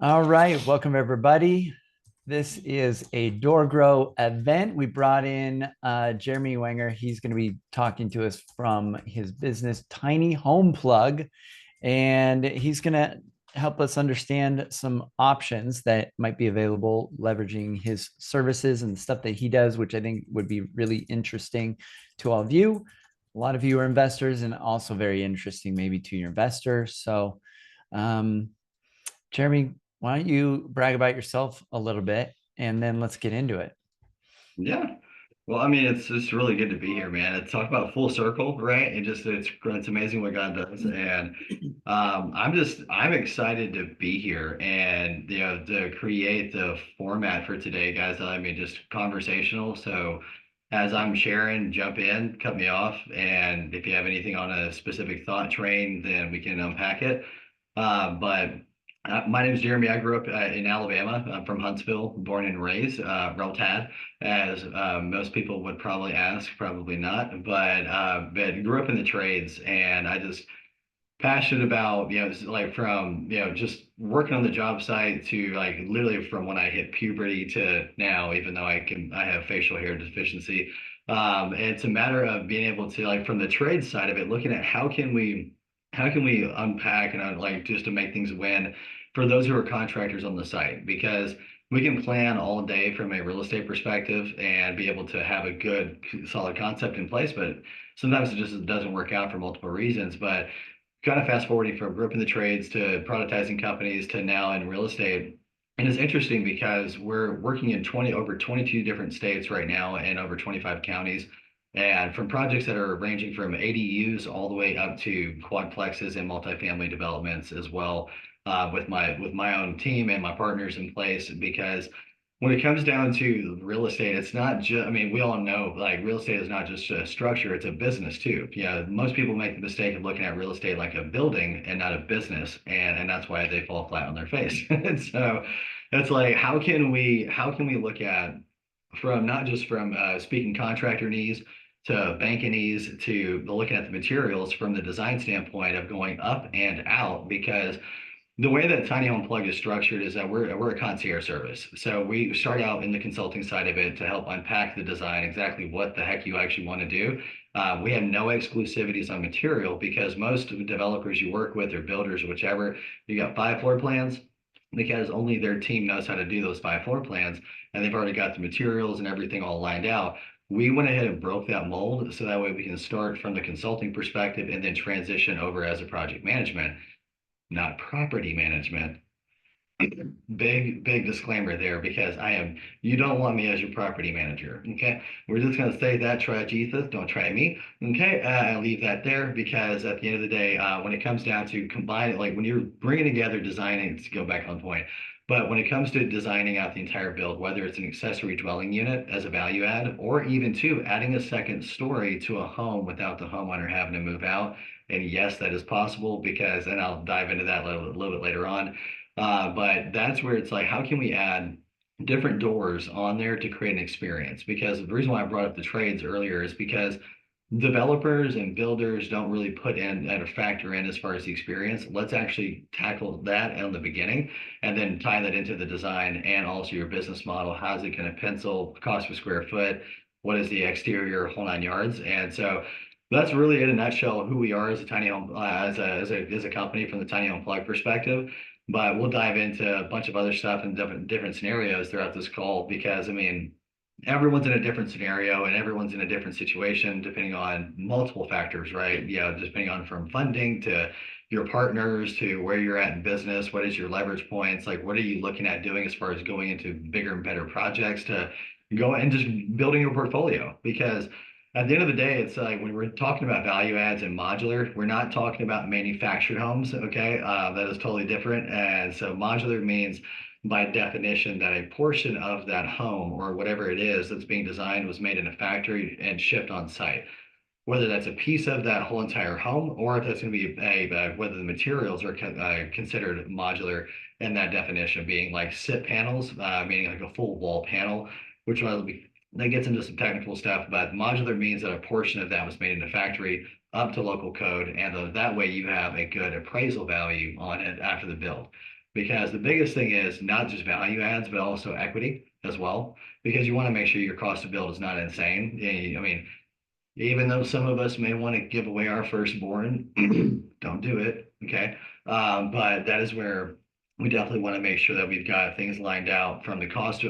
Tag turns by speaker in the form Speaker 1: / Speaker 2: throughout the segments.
Speaker 1: All right, welcome everybody. This is a DoorGrow event. We brought in Jeremy Wenger. He's going to be talking to us from his business, Tiny Home Plug, and he's going to help us understand some options that might be available leveraging his services and stuff that he does, which I think would be really interesting to all of you. A lot of you are investors and also very interesting maybe to your investors. So, um, Jeremy, why don't you brag about yourself a little bit and then let's get into it.
Speaker 2: Yeah. Well, I mean, it's just really good to be here, man. It's talk about full circle, right? It's amazing what God does, and I'm excited to be here and to create the format for today, guys. I mean, just conversational. So as I'm sharing, jump in, cut me off, and if you have anything on a specific thought train, then we can unpack it. But my name is Jeremy. I grew up in Alabama. I'm from Huntsville, born and raised, Roll Tide, as most people would probably ask, probably not. But grew up in the trades, and I just passionate about like from just working on the job site to like literally from when I hit puberty to now. Even though I have facial hair deficiency, it's a matter of being able to like from the trade side of it, looking at how can we unpack and like just to make things win for those who are contractors on the site, because we can plan all day from a real estate perspective and be able to have a good solid concept in place, but sometimes it just doesn't work out for multiple reasons. But kind of fast forwarding from group in the trades to productizing companies to now in real estate. And it's interesting because we're working in 20 over 22 different states right now and over 25 counties. And from projects that are ranging from ADUs all the way up to quadplexes and multifamily developments as well, with my own team and my partners in place. Because when it comes down to real estate, it's not just, I mean, we all know like real estate is not just a structure, it's a business too. Yeah, most people make the mistake of looking at real estate like a building and not a business. And that's why they fall flat on their face. And so it's like, how can we look at from not just from speaking contractor needs to banking needs to looking at the materials from the design standpoint of going up and out, because the way that Tiny Home Plug is structured is that we're a concierge service. So we start out in the consulting side of it to help unpack the design, exactly what the heck you actually want to do. We have no exclusivities on material because most developers you work with or builders or whichever, you got 5 floor plans because only their team knows how to do those 5 floor plans, and they've already got the materials and everything all lined out. We went ahead and broke that mold so that way we can start from the consulting perspective and then transition over as a project management, not property management. Big disclaimer there, because you don't want me as your property manager. Okay. We're just going to say that. Try Jesus, don't try me. Okay. I'll leave that there because at the end of the day, when it comes down to combine, like when you're bringing together designing, to go back on point, but when it comes to designing out the entire build, whether it's an accessory dwelling unit as a value add, or even to adding a second story to a home without the homeowner having to move out. And yes, that is possible because, and I'll dive into that a little bit later on, but that's where it's like, how can we add different doors on there to create an experience? Because the reason why I brought up the trades earlier is because developers and builders don't really put in and factor in as far as the experience. Let's actually tackle that in the beginning and then tie that into the design and also your business model. How's it going to pencil cost per square foot? What is the exterior whole 9 yards? And so that's really in a nutshell who we are as a tiny home as a company from the tiny home plug perspective. But we'll dive into a bunch of other stuff and different scenarios throughout this call, because I mean everyone's in a different scenario and everyone's in a different situation depending on multiple factors, right? Yeah, depending on from funding to your partners to where you're at in business, what is your leverage points, like what are you looking at doing as far as going into bigger and better projects to go and just building your portfolio. Because at the end of the day, it's like when we're talking about value adds and modular, we're not talking about manufactured homes. Okay, that is totally different. And so modular means by definition that a portion of that home or whatever it is that's being designed was made in a factory and shipped on site. Whether that's a piece of that whole entire home or if that's going to be whether the materials are considered modular in that definition, being like SIP panels, meaning like a full wall panel, which will be, that gets into some technical stuff, but modular means that a portion of that was made in a factory up to local code, and that way you have a good appraisal value on it after the build. because the biggest thing is not just value adds, but also equity as well, because you want to make sure your cost to build is not insane. I mean, even though some of us may want to give away our firstborn, don't do it. Okay. But that is where we definitely want to make sure that we've got things lined out from the cost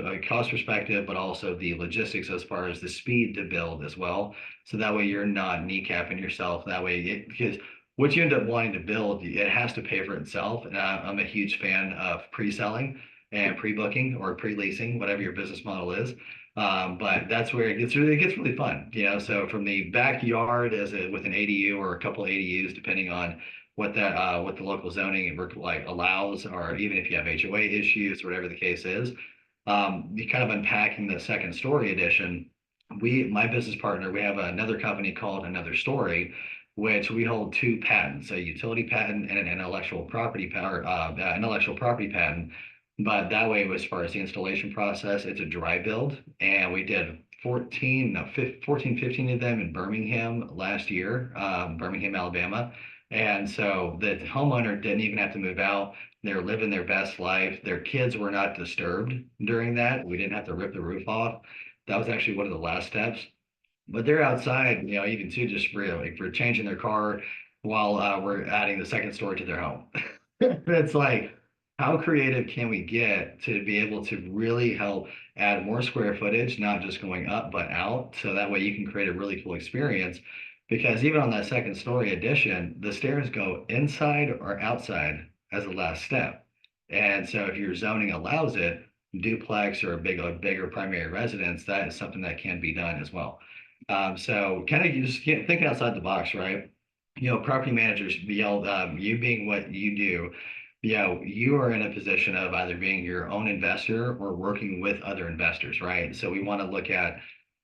Speaker 2: perspective, but also the logistics as far as the speed to build as well. So that way you're not kneecapping yourself. That way, because what you end up wanting to build, it has to pay for itself. And I'm a huge fan of pre-selling and pre-booking or pre-leasing, whatever your business model is. But that's where it gets really fun, you know. So from the backyard with an ADU or a couple ADUs, depending on what the local zoning like allows, or even if you have HOA issues, whatever the case is, you kind of unpacking the second story edition. My business partner, we have another company called Another Story, which we hold two patents, a utility patent and an intellectual property patent. But that way, as far as the installation process, it's a dry build, and we did 15 of them in Birmingham last year, Birmingham, Alabama. And so the homeowner didn't even have to move out. They're living their best life. Their kids were not disturbed during that. We didn't have to rip the roof off. That was actually one of the last steps. But they're outside, you know, even too, just for changing their car while we're adding the second story to their home. It's like, how creative can we get to be able to really help add more square footage, not just going up, but out? So that way you can create a really cool experience. Because even on that second story addition, the stairs go inside or outside as a last step. And so if your zoning allows it, duplex or a bigger primary residence, that is something that can be done as well. So kind of just thinking outside the box, right? You know, property managers, you being what you do, you know, you are in a position of either being your own investor or working with other investors, right? So we want to look at,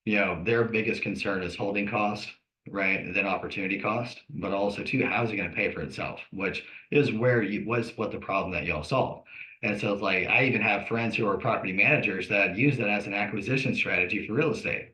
Speaker 2: you know, their biggest concern is holding cost, right? And then opportunity cost, but also too, how's it going to pay for itself, which is what the problem that y'all solve. And so it's like, I even have friends who are property managers that use that as an acquisition strategy for real estate.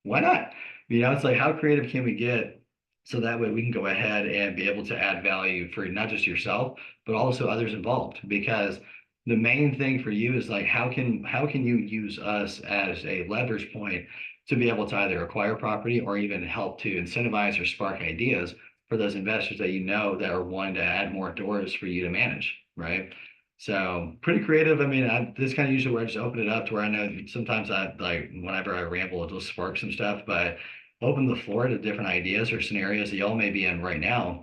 Speaker 2: Why not? You know, it's like, how creative can we get so that way we can go ahead and be able to add value for not just yourself, but also others involved? Because the main thing for you is like, how can you use us as a leverage point to be able to either acquire property or even help to incentivize or spark ideas for those investors that you know that are wanting to add more doors for you to manage, right? So pretty creative. I mean, this kind of usually where I just open it up to where I know sometimes I like whenever I ramble, it'll spark some stuff, but open the floor to different ideas or scenarios that y'all may be in right now,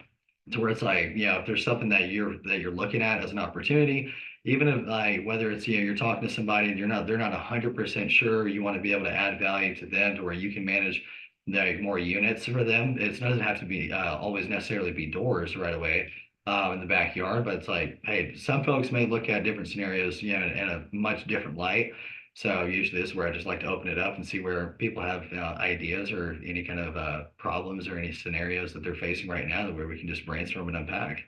Speaker 2: to where it's like, you know, if there's something that you're looking at as an opportunity, even if like whether it's, you know, you're talking to somebody and they're not 100% sure, you want to be able to add value to them to where you can manage like more units for them. It doesn't have to be always necessarily be doors right away in the backyard, but it's like, hey, some folks may look at different scenarios, you know, in a much different light. So usually this is where I just like to open it up and see where people have ideas or any kind of problems or any scenarios that they're facing right now, where we can just brainstorm and unpack.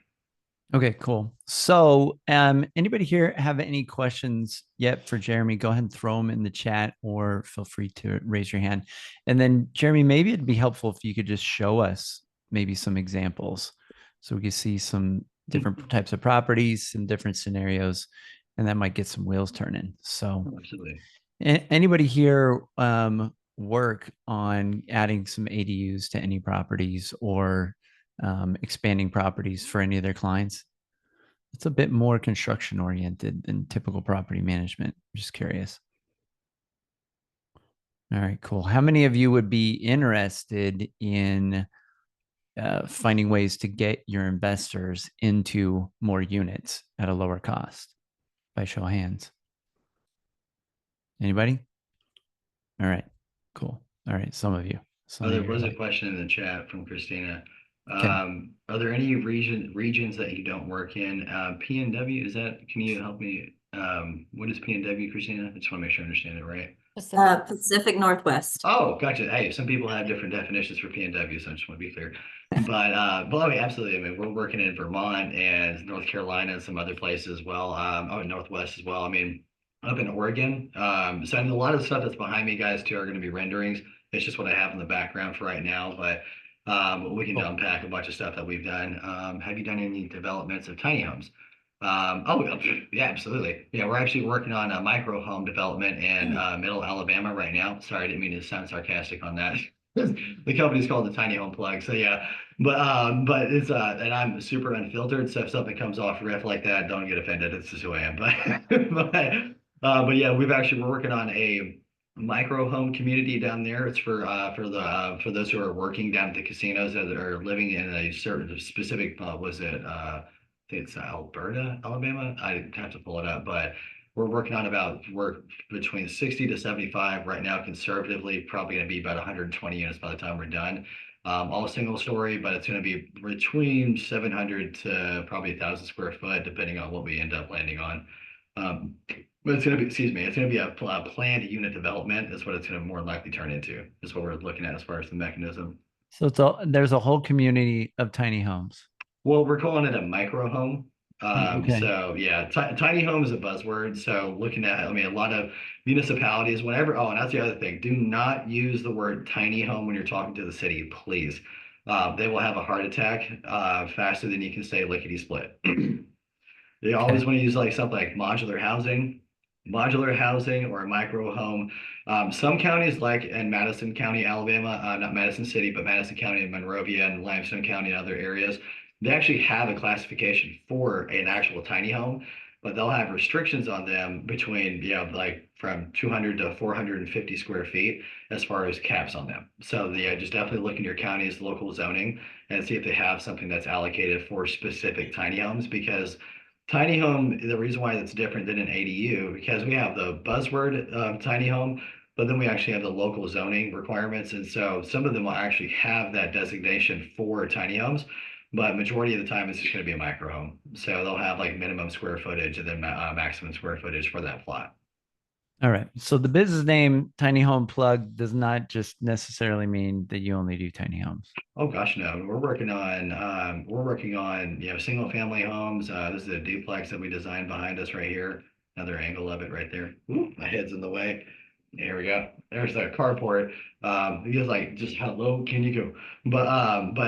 Speaker 1: Okay, cool. So, anybody here have any questions yet for Jeremy? Go ahead and throw them in the chat or feel free to raise your hand. And then, Jeremy, maybe it'd be helpful if you could just show us maybe some examples so we can see some different types of properties and different scenarios, and that might get some wheels turning. So,
Speaker 2: Absolutely.
Speaker 1: anybody here work on adding some ADUs to any properties or expanding properties for any of their clients? It's a bit more construction oriented than typical property management. I'm just curious. All right, cool. How many of you would be interested in finding ways to get your investors into more units at a lower cost? By show of hands. Anybody? All right, cool. All right, some of you.
Speaker 2: Oh,
Speaker 1: Some of
Speaker 2: there
Speaker 1: you are
Speaker 2: was a
Speaker 1: like,
Speaker 2: question in the chat from Christina.
Speaker 1: okay.
Speaker 2: Are there any regions that you don't work in? PNW, can you help me? What is PNW, Christina? I just want to make sure I understand it right.
Speaker 3: Pacific Northwest.
Speaker 2: Oh, gotcha. Hey, some people have different definitions for PNW, so I just want to be clear. But I mean, absolutely. I mean, we're working in Vermont and North Carolina and some other places as well. In Northwest as well. I mean, up in Oregon. So I mean, a lot of the stuff that's behind me, guys, too, are going to be renderings. It's just what I have in the background for right now, but we can
Speaker 1: Cool.
Speaker 2: unpack a bunch of stuff that we've done. Have you done any developments of tiny homes? Yeah, absolutely. Yeah, we're actually working on a micro home development in Middle Alabama right now. Sorry, I didn't mean to sound sarcastic on that. The company's called the Tiny Home Plug. So yeah, but it's and I'm super unfiltered. So if something comes off riff like that, don't get offended. It's just who I am. But yeah, we're working on a micro home community down there. It's for those who are working down at the casinos that are living in a certain specific was it think it's Alberta, Alabama. I have to pull it up, but we're working on about we're between 60 to 75 right now, conservatively, probably going to be about 120 units by the time we're done. All single story, but it's going to be between 700 to probably 1,000 square foot, depending on what we end up landing on. Um, but it's going to be, excuse me, it's going to be a planned unit development. Is what it's going to more likely turn into. Is what we're looking at as far as the mechanism.
Speaker 1: So there's a whole community of tiny homes.
Speaker 2: Well, we're calling it a micro home.
Speaker 1: Okay.
Speaker 2: So yeah, tiny home is a buzzword. So looking at, I mean, a lot of municipalities, whenever, oh, and that's the other thing, do not use the word tiny home when you're talking to the city, please. They will have a heart attack faster than you can say lickety split. They always
Speaker 1: Okay.
Speaker 2: want to use like something like modular housing or a micro home. Some counties like in Madison County, Alabama, not Madison City, but Madison County and Monrovia and Limestone County and other areas, they actually have a classification for an actual tiny home, but they'll have restrictions on them between, like from 200 to 450 square feet as far as caps on them. So yeah, just definitely look in your county's local zoning and see if they have something that's allocated for specific tiny homes because tiny home, the reason why it's different than an ADU, because we have the buzzword of tiny home, but then we actually have the local zoning requirements. And so some of them will actually have that designation for tiny homes, but majority of the time it's just going to be a micro home. So they'll have like minimum square footage and then maximum square footage for that plot.
Speaker 1: All right. So the business name Tiny Home Plug does not just necessarily mean that you only do tiny homes.
Speaker 2: Oh gosh, no. We're working on single family homes. This is a duplex that we designed behind us right here. Another angle of it right there. Ooh, my head's in the way. There we go. There's the carport. Because like just how low can you go? But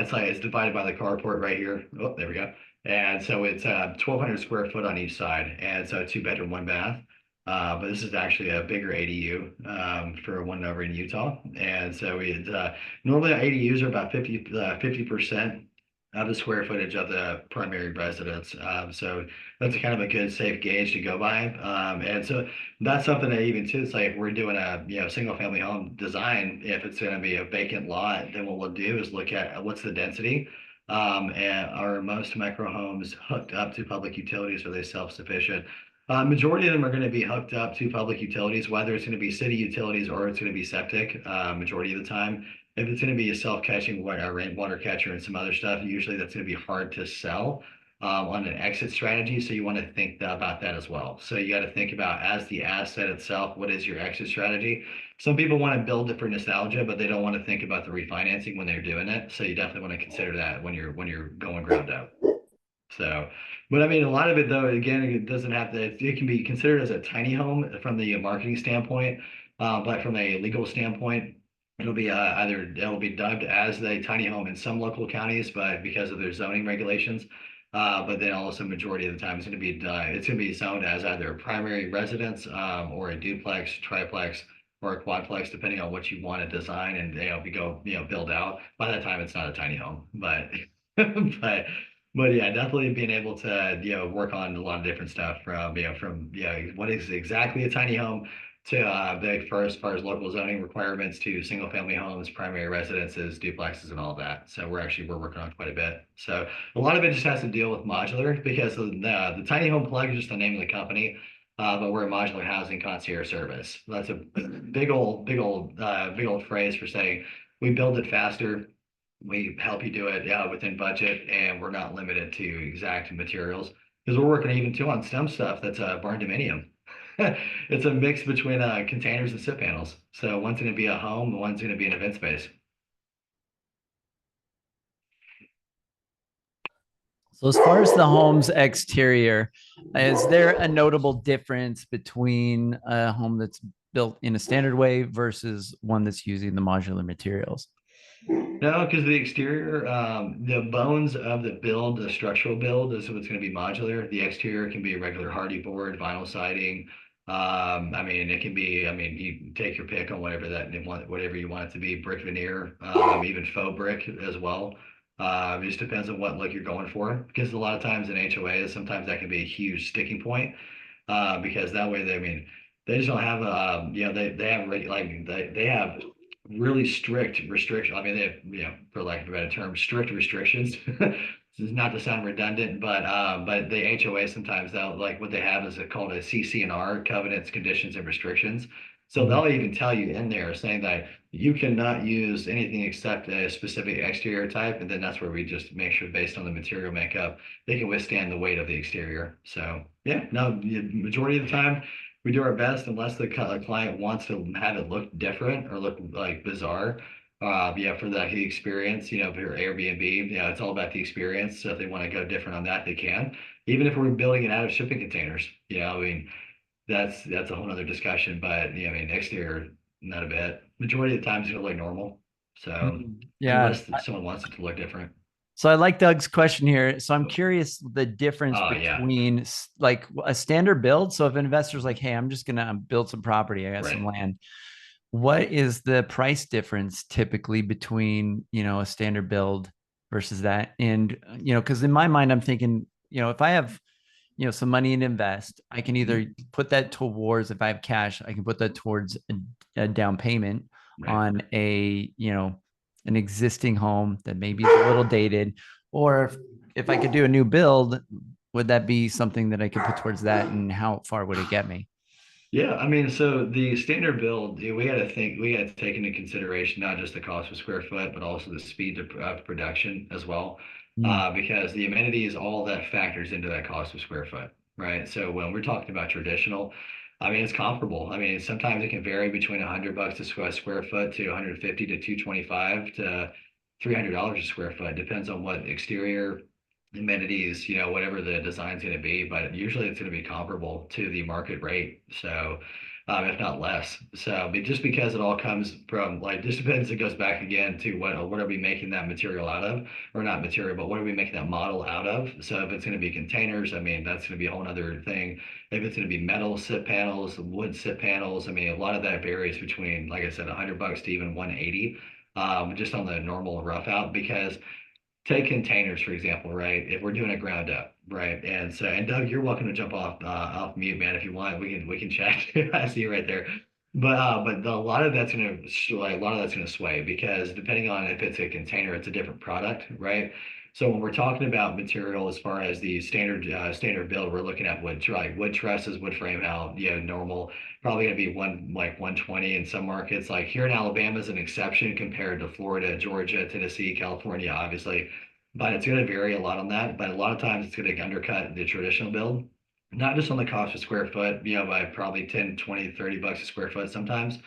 Speaker 2: it's like it's divided by the carport right here. Oh, there we go. And so it's 1,200 square foot on each side. And so two bedroom, one bath. But this is actually a bigger ADU for one over in Utah. And so normally ADUs are about 50% of the square footage of the primary residence. So that's kind of a good safe gauge to go by. And so that's something that even too, it's like if we're doing a single family home design, if it's going to be a vacant lot, then what we'll do is look at what's the density. And are most micro homes hooked up to public utilities? Are they self-sufficient? Majority of them are going to be hooked up to public utilities, whether it's going to be city utilities or it's going to be septic. Majority of the time, if it's going to be a self-catching rainwater catcher and some other stuff, usually that's going to be hard to sell on an exit strategy. So you want to think about that as well. So you got to think about as the asset itself, what is your exit strategy? Some people want to build it for nostalgia, but they don't want to think about the refinancing when they're doing it. So you definitely want to consider that when you're going ground up. So, but I mean, a lot of it though, again, it doesn't have to, it can be considered as a tiny home from the marketing standpoint, but from a legal standpoint, it'll be dubbed as a tiny home in some local counties, but because of their zoning regulations, but then also majority of the time it's going to be zoned as either a primary residence, or a duplex, triplex, or a quadplex, depending on what you want to design and build out. By that time, it's not a tiny home, but but yeah, definitely being able to work on a lot of different stuff from what is exactly a tiny home to as far as local zoning requirements to single family homes, primary residences, duplexes, and all that. So we're working on quite a bit. So a lot of it just has to deal with modular because the tiny home plug is just the name of the company. But we're a modular housing concierge service. That's a big old phrase for saying we build it faster, we help you do it within budget, and we're not limited to exact materials because we're working even too on STEM stuff that's barn dominium. It's a mix between containers and SIP panels. So one's going to be a home, one's going to be an event space.
Speaker 1: So as far as the home's exterior, is there a notable difference between a home that's built in a standard way versus one that's using the modular materials?
Speaker 2: No, because the exterior, the bones of the build, the structural build is what's going to be modular. The exterior can be a regular hardy board, vinyl siding. I mean, it can be, I mean, you take your pick on whatever that you want, whatever you want it to be, brick veneer, even faux brick as well. It just depends on what look you're going for. Because a lot of times in HOAs, sometimes that can be a huge sticking point. Because that way they, I mean, they just don't have they have they have really strict restrictions. I mean, they have, for lack of a better term, strict restrictions. This is not to sound redundant, but the HOA sometimes they'll like what they have is called a CC&R, covenants, conditions, and restrictions. So
Speaker 1: Mhm.
Speaker 2: they'll even tell you in there saying that you cannot use anything except a specific exterior type, and then that's where we just make sure based on the material makeup they can withstand the weight of the exterior. So yeah, no, the majority of the time we do our best unless the client wants to have it look different or look like bizarre. Yeah, for that experience, for your Airbnb, it's all about the experience. So if they want to go different on that, they can. Even if we're building it out of shipping containers, I mean, that's a whole other discussion. But I mean, exterior, not a bit. Majority of the time, it's gonna look normal. So
Speaker 1: Yeah.
Speaker 2: unless someone wants it to look different.
Speaker 1: So I like Doug's question here. So I'm curious the difference
Speaker 2: Oh yeah,
Speaker 1: between like a standard build. So if an investor's like, hey, I'm just gonna build some property, I got some
Speaker 2: right.
Speaker 1: land. What is the price difference typically between, a standard build versus that? And, because in my mind, I'm thinking, if I have, some money to invest, I can either
Speaker 2: Mhm.
Speaker 1: put that towards, if I have cash, I can put that towards a down payment
Speaker 2: Right.
Speaker 1: on an existing home that maybe is a little dated, or if I could do a new build, would that be something that I could put towards that, and how far would it get me?
Speaker 2: Yeah, I mean, so the standard build, we got to take into consideration not just the cost per square foot, but also the speed of production as well,
Speaker 1: Mm.
Speaker 2: because the amenities, all that factors into that cost per square foot, right? So when we're talking about traditional, I mean, it's comparable. I mean, sometimes it can vary between $100 a square foot to 150 to 225 to $300 a square foot. Depends on what exterior amenities, whatever the design's going to be, but usually it's going to be comparable to the market rate. So, if not less. So, but just because it all comes from like, just depends, it goes back again to what are we making that material out of, or not material, but what are we making that model out of? So, if it's going to be containers, I mean, that's going to be a whole other thing. If it's going to be metal sit panels, wood sit panels, I mean, a lot of that varies between, like I said, $100 to even 180, just on the normal rough out because take containers for example, right? If we're doing a ground up, right? And so, and Doug, you're welcome to jump off mute, man, if you want. We can chat. I see you right there. But a lot of that's gonna a lot of that's gonna sway because depending on if it's a container, it's a different product, right? So when we're talking about material as far as the standard build, we're looking at wood trusses, wood frame out, normal, probably gonna be 120 in some markets. Like here in Alabama is an exception compared to Florida, Georgia, Tennessee, California, obviously, but it's going to vary a lot on that. But a lot of times it's going to undercut the traditional build, not just on the cost per square foot, by probably 10, 20, $30 a square foot sometimes.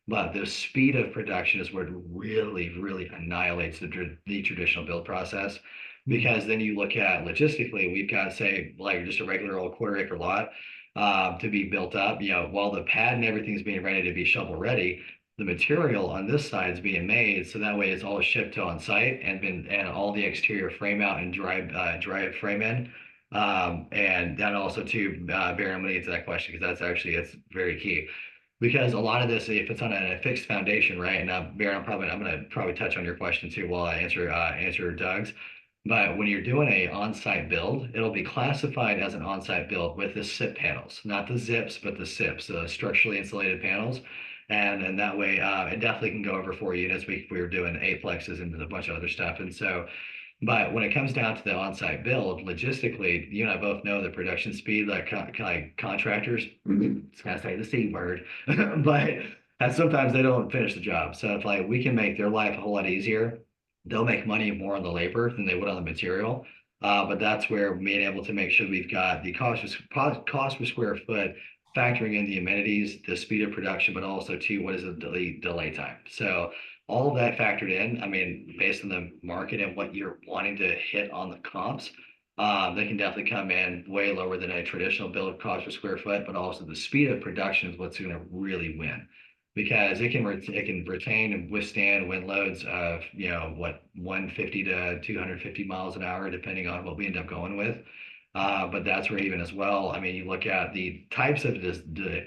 Speaker 2: But the speed of production is what really, really annihilates the traditional build process. Because then you look at logistically, we've got, say, like just a regular old quarter acre lot to be built up, while the pad and everything's being ready to be shovel ready, the material on this side is being made so that way it's all shipped to on site and all the exterior frame out and dry frame in. And then also to Barry, I'm going to get to that question because it's very key because a lot of this, if it's on a fixed foundation, right? And Barry, I'm going to probably touch on your question too while I answer Doug's. But when you're doing a on-site build, it'll be classified as an on-site build with the SIP panels, not the zips, but the SIPs, the structurally insulated panels. And that way, it definitely can go over 4 units. We were doing eightplexes and a bunch of other stuff. And so, but when it comes down to the on-site build, logistically, you and I both know the production speed, like contractors, it's gonna say the C word, but and sometimes they don't finish the job. So if like we can make their life a whole lot easier, they'll make money more on the labor than they would on the material. But that's where being able to make sure we've got the cost per square foot factoring in the amenities, the speed of production, but also too, what is the delay time? So all of that factored in, I mean, based on the market and what you're wanting to hit on the comps, they can definitely come in way lower than a traditional build cost per square foot, but also the speed of production is what's going to really win. because it can retain and withstand wind loads of 150 to 250 miles an hour, depending on what we end up going with. But that's where even as well, I mean, you look at the types of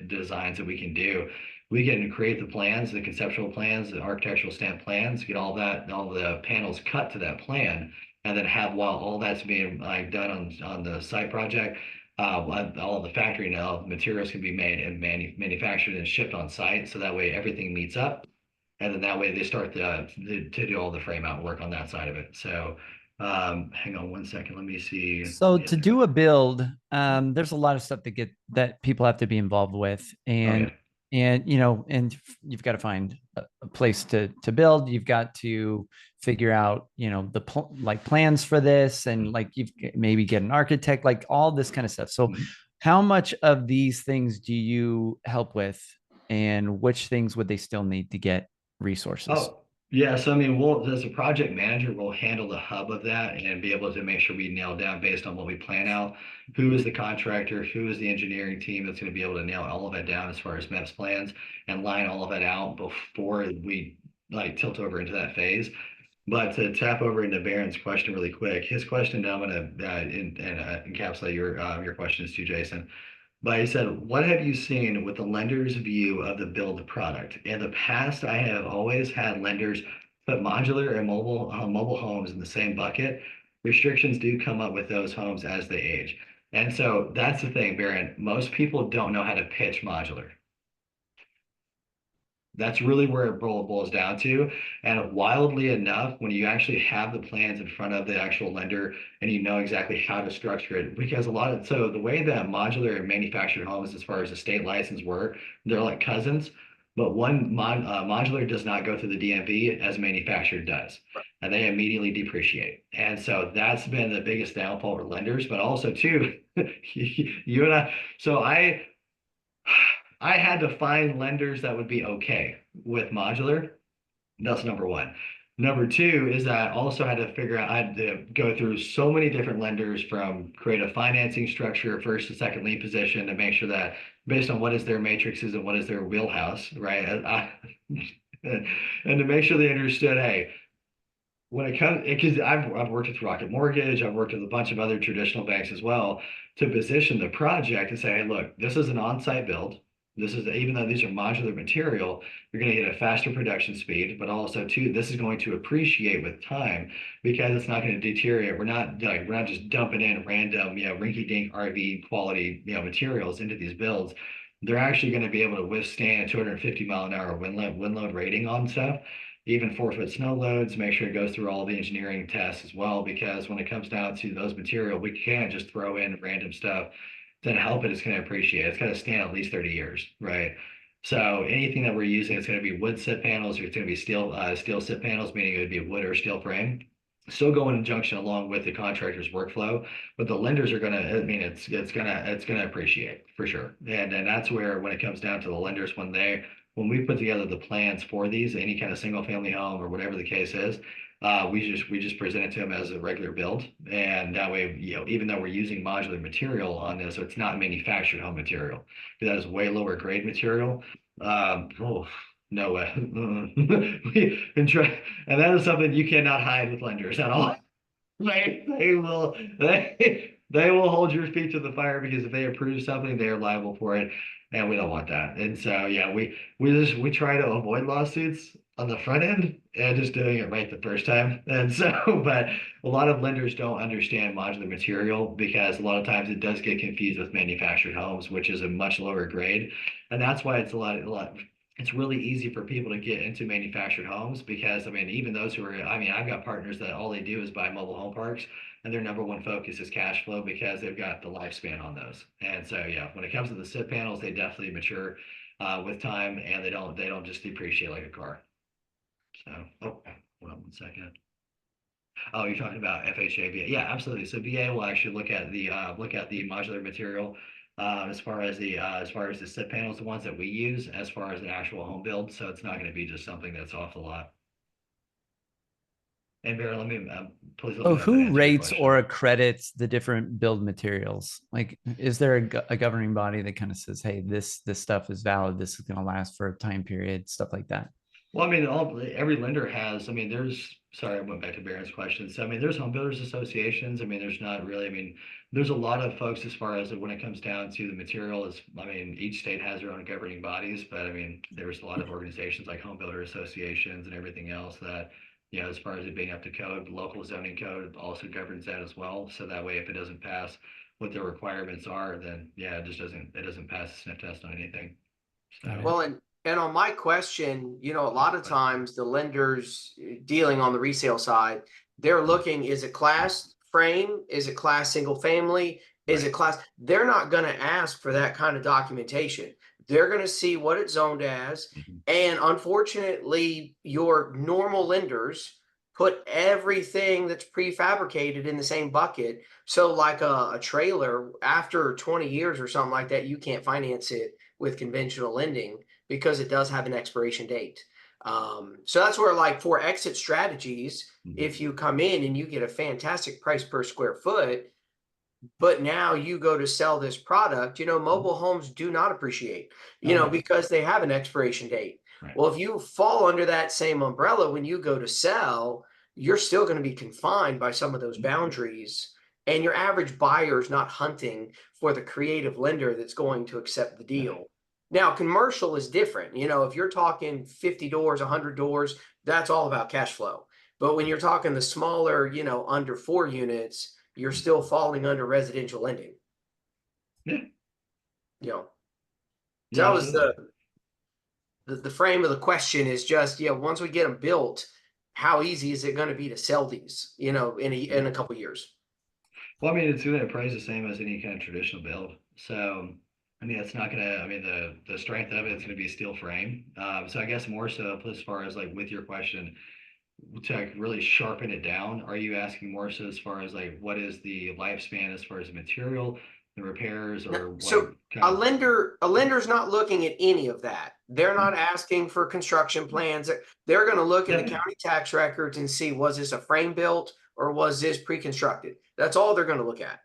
Speaker 2: designs that we can do. We can create the plans, the conceptual plans, the architectural stamp plans, get all the panels cut to that plan, and then have while all that's being like done on the site project, all of the factory now materials can be made and manufactured and shipped on site, so that way everything meets up, and then that way they start to do all the frame out work on that side of it. So hang on one second, let me see.
Speaker 1: So
Speaker 2: Yeah.
Speaker 1: to do a build, there's a lot of stuff that people have to be involved with,
Speaker 2: Oh yeah.
Speaker 1: and you've got to find a place to build. You've got to figure out like plans for this, and like you've maybe get an architect, like all this kind of stuff. So
Speaker 2: Mhm.
Speaker 1: how much of these things do you help with, and which things would they still need to get resources?
Speaker 2: Oh, yeah. So, I mean, we'll, as a project manager, we'll handle the hub of that and be able to make sure we nail down based on what we plan out. Who is the contractor? Who is the engineering team that's going to be able to nail all of it down as far as MEPS plans and line all of it out before we like tilt over into that phase. But to tap over into Baron's question really quick, his question, I'm going to encapsulate your questions too, Jason. But he said, what have you seen with the lender's view of the build product? In the past, I have always had lenders put modular and mobile homes in the same bucket. Restrictions do come up with those homes as they age. And so that's the thing, Baron. Most people don't know how to pitch modular. That's really where it boils down to. And wildly enough, when you actually have the plans in front of the actual lender and you know exactly how to structure it, because so the way that modular and manufactured homes, as far as the state license work, they're like cousins, but modular does not go through the DMV as manufactured does. And they immediately depreciate. And so that's been the biggest downfall for lenders, but also too, you and I had to find lenders that would be okay with modular. That's number one. Number two is that I also had to figure out, I had to go through so many different lenders from create a financing structure, first and second lien position to make sure that based on what is their matrices and what is their wheelhouse, right? And to make sure they understood, hey, when it comes, because I've worked with Rocket Mortgage, I've worked with a bunch of other traditional banks as well to position the project and say, hey, look, this is an on-site build. This is even though these are modular material, you're going to get a faster production speed, but also too, this is going to appreciate with time because it's not going to deteriorate. We're not just dumping in random, rinky-dink RV quality, materials into these builds. They're actually going to be able to withstand 250-mile-an-hour wind load rating on stuff, even 4-foot snow loads, make sure it goes through all the engineering tests as well, because when it comes down to those material, we can't just throw in random stuff to help it. It's going to appreciate. It's got to stand at least 30 years, right? So anything that we're using, it's going to be wood sit panels, or it's going to be steel sit panels, meaning it would be wood or steel frame. Still go in conjunction along with the contractor's workflow, but the lenders are gonna, I mean, it's gonna appreciate for sure. And that's where when it comes down to the lenders, when we put together the plans for these, any kind of single family home or whatever the case is, we just present it to them as a regular build, and that way, even though we're using modular material on this, so it's not manufactured home material, because that is way lower grade material. Oh, no way. And that is something you cannot hide with lenders at all. They will hold your feet to the fire, because if they approve something, they are liable for it, and we don't want that. And so yeah, we try to avoid lawsuits on the front end and just doing it right the first time. And so, but a lot of lenders don't understand modular material, because a lot of times it does get confused with manufactured homes, which is a much lower grade, and that's why it's a lot. It's really easy for people to get into manufactured homes, because I mean, even those who are, I mean, I've got partners that all they do is buy mobile home parks, and their number one focus is cash flow, because they've got the lifespan on those. And so, yeah, when it comes to the SIP panels, they definitely mature with time, and they don't just depreciate like a car. So, oh, hold on one second. Oh, you're talking about FHA, VA. Yeah, absolutely. So VA will actually look at the modular material as far as the SIP panels, the ones that we use, as far as the actual home build. So it's not going to be just something that's off the lot. And Barry, let me please let me
Speaker 1: Oh,
Speaker 2: know if that
Speaker 1: who
Speaker 2: answers your
Speaker 1: rates
Speaker 2: question.
Speaker 1: or accredits the different build materials? Like, is there a governing body that kind of says, hey, this stuff is valid, this is going to last for a time period, stuff like that?
Speaker 2: Well, I mean, every lender has. I mean, sorry, I went back to Barron's question. So, I mean, there's home builders associations. I mean, there's not really. I mean, there's a lot of folks as far as when it comes down to the material. Is I mean, each state has their own governing bodies, but I mean, there's a lot of organizations like home builder associations and everything else that, as far as it being up to code, local zoning code also governs that as well. So that way, if it doesn't pass what their requirements are, then yeah, it doesn't pass the sniff test on anything.
Speaker 1: Got
Speaker 2: So.
Speaker 1: it.
Speaker 4: Well, and on my question, a lot of times the lenders dealing on the resale side, they're looking, is it class frame? Is it class single family? Is it class? They're not going to ask for that kind of documentation. They're going to see what it's zoned as.
Speaker 2: Mhm.
Speaker 4: And unfortunately, your normal lenders put everything that's prefabricated in the same bucket. So like a trailer after 20 years or something like that, you can't finance it with conventional lending because it does have an expiration date. So that's where, like, for exit strategies, if you come in and you get a fantastic price per square foot, but now you go to sell this product, mobile homes do not appreciate,
Speaker 2: No.
Speaker 4: because they have an expiration date.
Speaker 2: Right.
Speaker 4: Well, if you fall under that same umbrella when you go to sell, you're still going to be confined by some of those boundaries. And your average buyer is not hunting for the creative lender that's going to accept the deal. Now, commercial is different. If you're talking 50 doors, 100 doors, that's all about cash flow. But when you're talking the smaller, under 4 units, you're still falling under residential lending.
Speaker 2: Yeah.
Speaker 4: So
Speaker 2: Yeah,
Speaker 4: that was
Speaker 2: absolutely.
Speaker 4: the frame of the question is just, once we get them built, how easy is it going to be to sell these, in a couple of years?
Speaker 2: Well, I mean, it's going to price the same as any kind of traditional build. So, I mean, it's not going to, I mean, the strength of it is going to be steel frame. So I guess more so as far as like with your question, to like really sharpen it down, are you asking more so as far as like what is the lifespan as far as the material, the repairs, or what
Speaker 4: So
Speaker 2: kind
Speaker 4: a
Speaker 2: of?
Speaker 4: lender's not looking at any of that. They're not asking for construction plans. They're going to look at the
Speaker 2: Yeah.
Speaker 4: county tax records and see, was this a frame built or was this pre-constructed? That's all they're going to look at.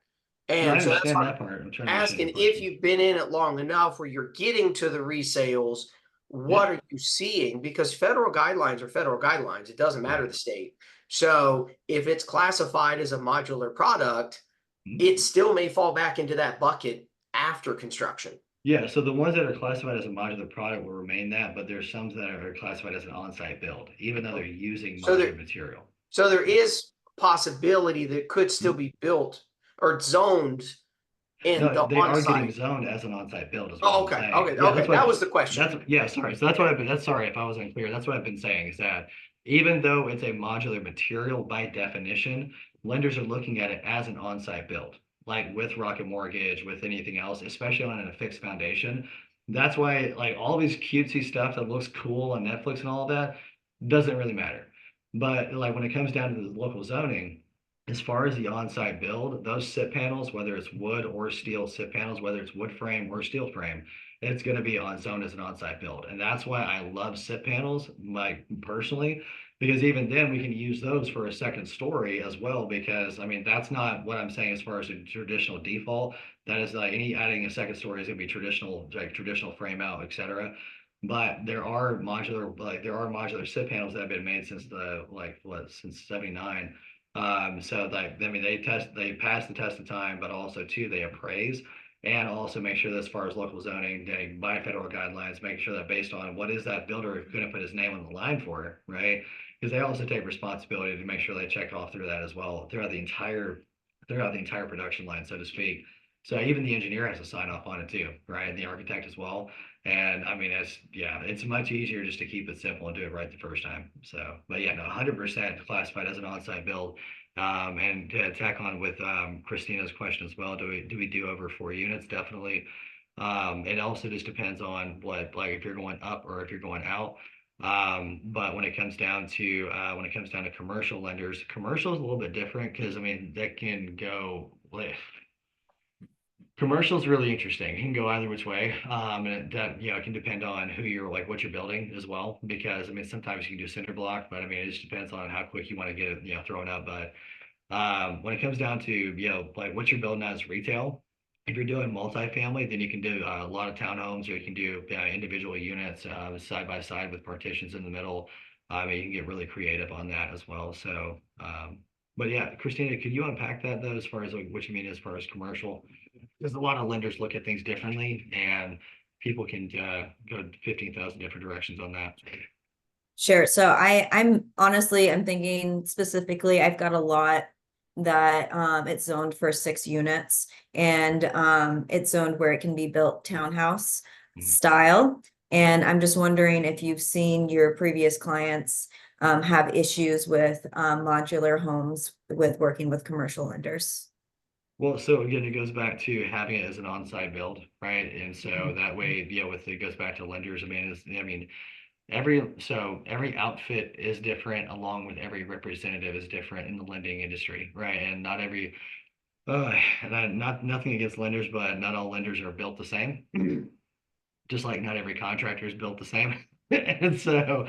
Speaker 2: No, I
Speaker 4: And so that's
Speaker 2: understand
Speaker 4: why
Speaker 2: that part. I'm trying to understand
Speaker 4: asking
Speaker 2: the
Speaker 4: if
Speaker 2: question.
Speaker 4: you've been in it long enough where you're getting to the resales, what
Speaker 2: Yeah.
Speaker 4: are you seeing? Because federal guidelines are federal guidelines. It doesn't matter
Speaker 2: Right.
Speaker 4: the state. So if it's classified as a modular product,
Speaker 2: Mhm.
Speaker 4: it still may fall back into that bucket after construction.
Speaker 2: Yeah, so the ones that are classified as a modular product will remain that, but there's some that are classified as an on-site build, even though they're using
Speaker 4: So
Speaker 2: modular
Speaker 4: there,
Speaker 2: material.
Speaker 4: so there is possibility that could still be built or zoned in
Speaker 2: No,
Speaker 4: the
Speaker 2: they are getting
Speaker 4: on-site.
Speaker 2: zoned as an on-site build, is what
Speaker 4: Oh,
Speaker 2: I'm
Speaker 4: okay,
Speaker 2: saying.
Speaker 4: okay,
Speaker 2: Yeah,
Speaker 4: okay. That was the question.
Speaker 2: sorry. So that's what I've been, that's sorry if I wasn't clear. That's what I've been saying is that even though it's a modular material by definition, lenders are looking at it as an on-site build, like with Rocket Mortgage, with anything else, especially on a fixed foundation. That's why like all these cutesy stuff that looks cool on Netflix and all of that doesn't really matter. But like when it comes down to the local zoning, as far as the on-site build, those SIP panels, whether it's wood or steel SIP panels, whether it's wood frame or steel frame, it's going to be on zone as an on-site build. And that's why I love SIP panels, like personally, because even then we can use those for a second story as well. Because I mean, that's not what I'm saying as far as a traditional default. That is like any adding a second story is going to be traditional, like traditional frame out, etc. But there are modular SIP panels that have been made since since '79. So like, I mean, they pass the test of time, but also too, they appraise and also make sure that as far as local zoning, they by federal guidelines, make sure that based on what is that builder going to put his name on the line for, right? Because they also take responsibility to make sure they check off through that as well throughout the entire production line, so to speak. So even the engineer has to sign off on it too, right? And the architect as well. And I mean, it's much easier just to keep it simple and do it right the first time. So, but yeah, no, 100% classified as an on-site build. And to tack on with Christina's question as well, do we do over 4 units? Definitely. It also just depends on what, like if you're going up or if you're going out. But when it comes down to commercial lenders, commercial is a little bit different because I mean that can go like Commercial is really interesting. It can go either which way. And that, it can depend on who you're like, what you're building as well. Because I mean, sometimes you can do cinder block, but I mean, it just depends on how quick you want to get it, thrown up. But when it comes down to, like what you're building as retail, if you're doing multifamily, then you can do a lot of townhomes, or you can do individual units side by side with partitions in the middle. I mean, you can get really creative on that as well. So, but yeah, Christina, could you unpack that though, as far as like what you mean as far as commercial? Because a lot of lenders look at things differently, and people can go 15,000 different directions on that.
Speaker 3: Sure. So I'm honestly, I'm thinking specifically, I've got a lot that it's zoned for 6 units, and it's zoned where it can be built townhouse style. And I'm just wondering if you've seen your previous clients have issues with modular homes with working with commercial lenders.
Speaker 2: Well, so again, it goes back to having it as an on-site build, right? And so that way, with it goes back to lenders. I mean, every outfit is different, along with every representative is different in the lending industry, right? And not every, not nothing against lenders, but not all lenders are built the same. Just like not every contractor is built the same. And so,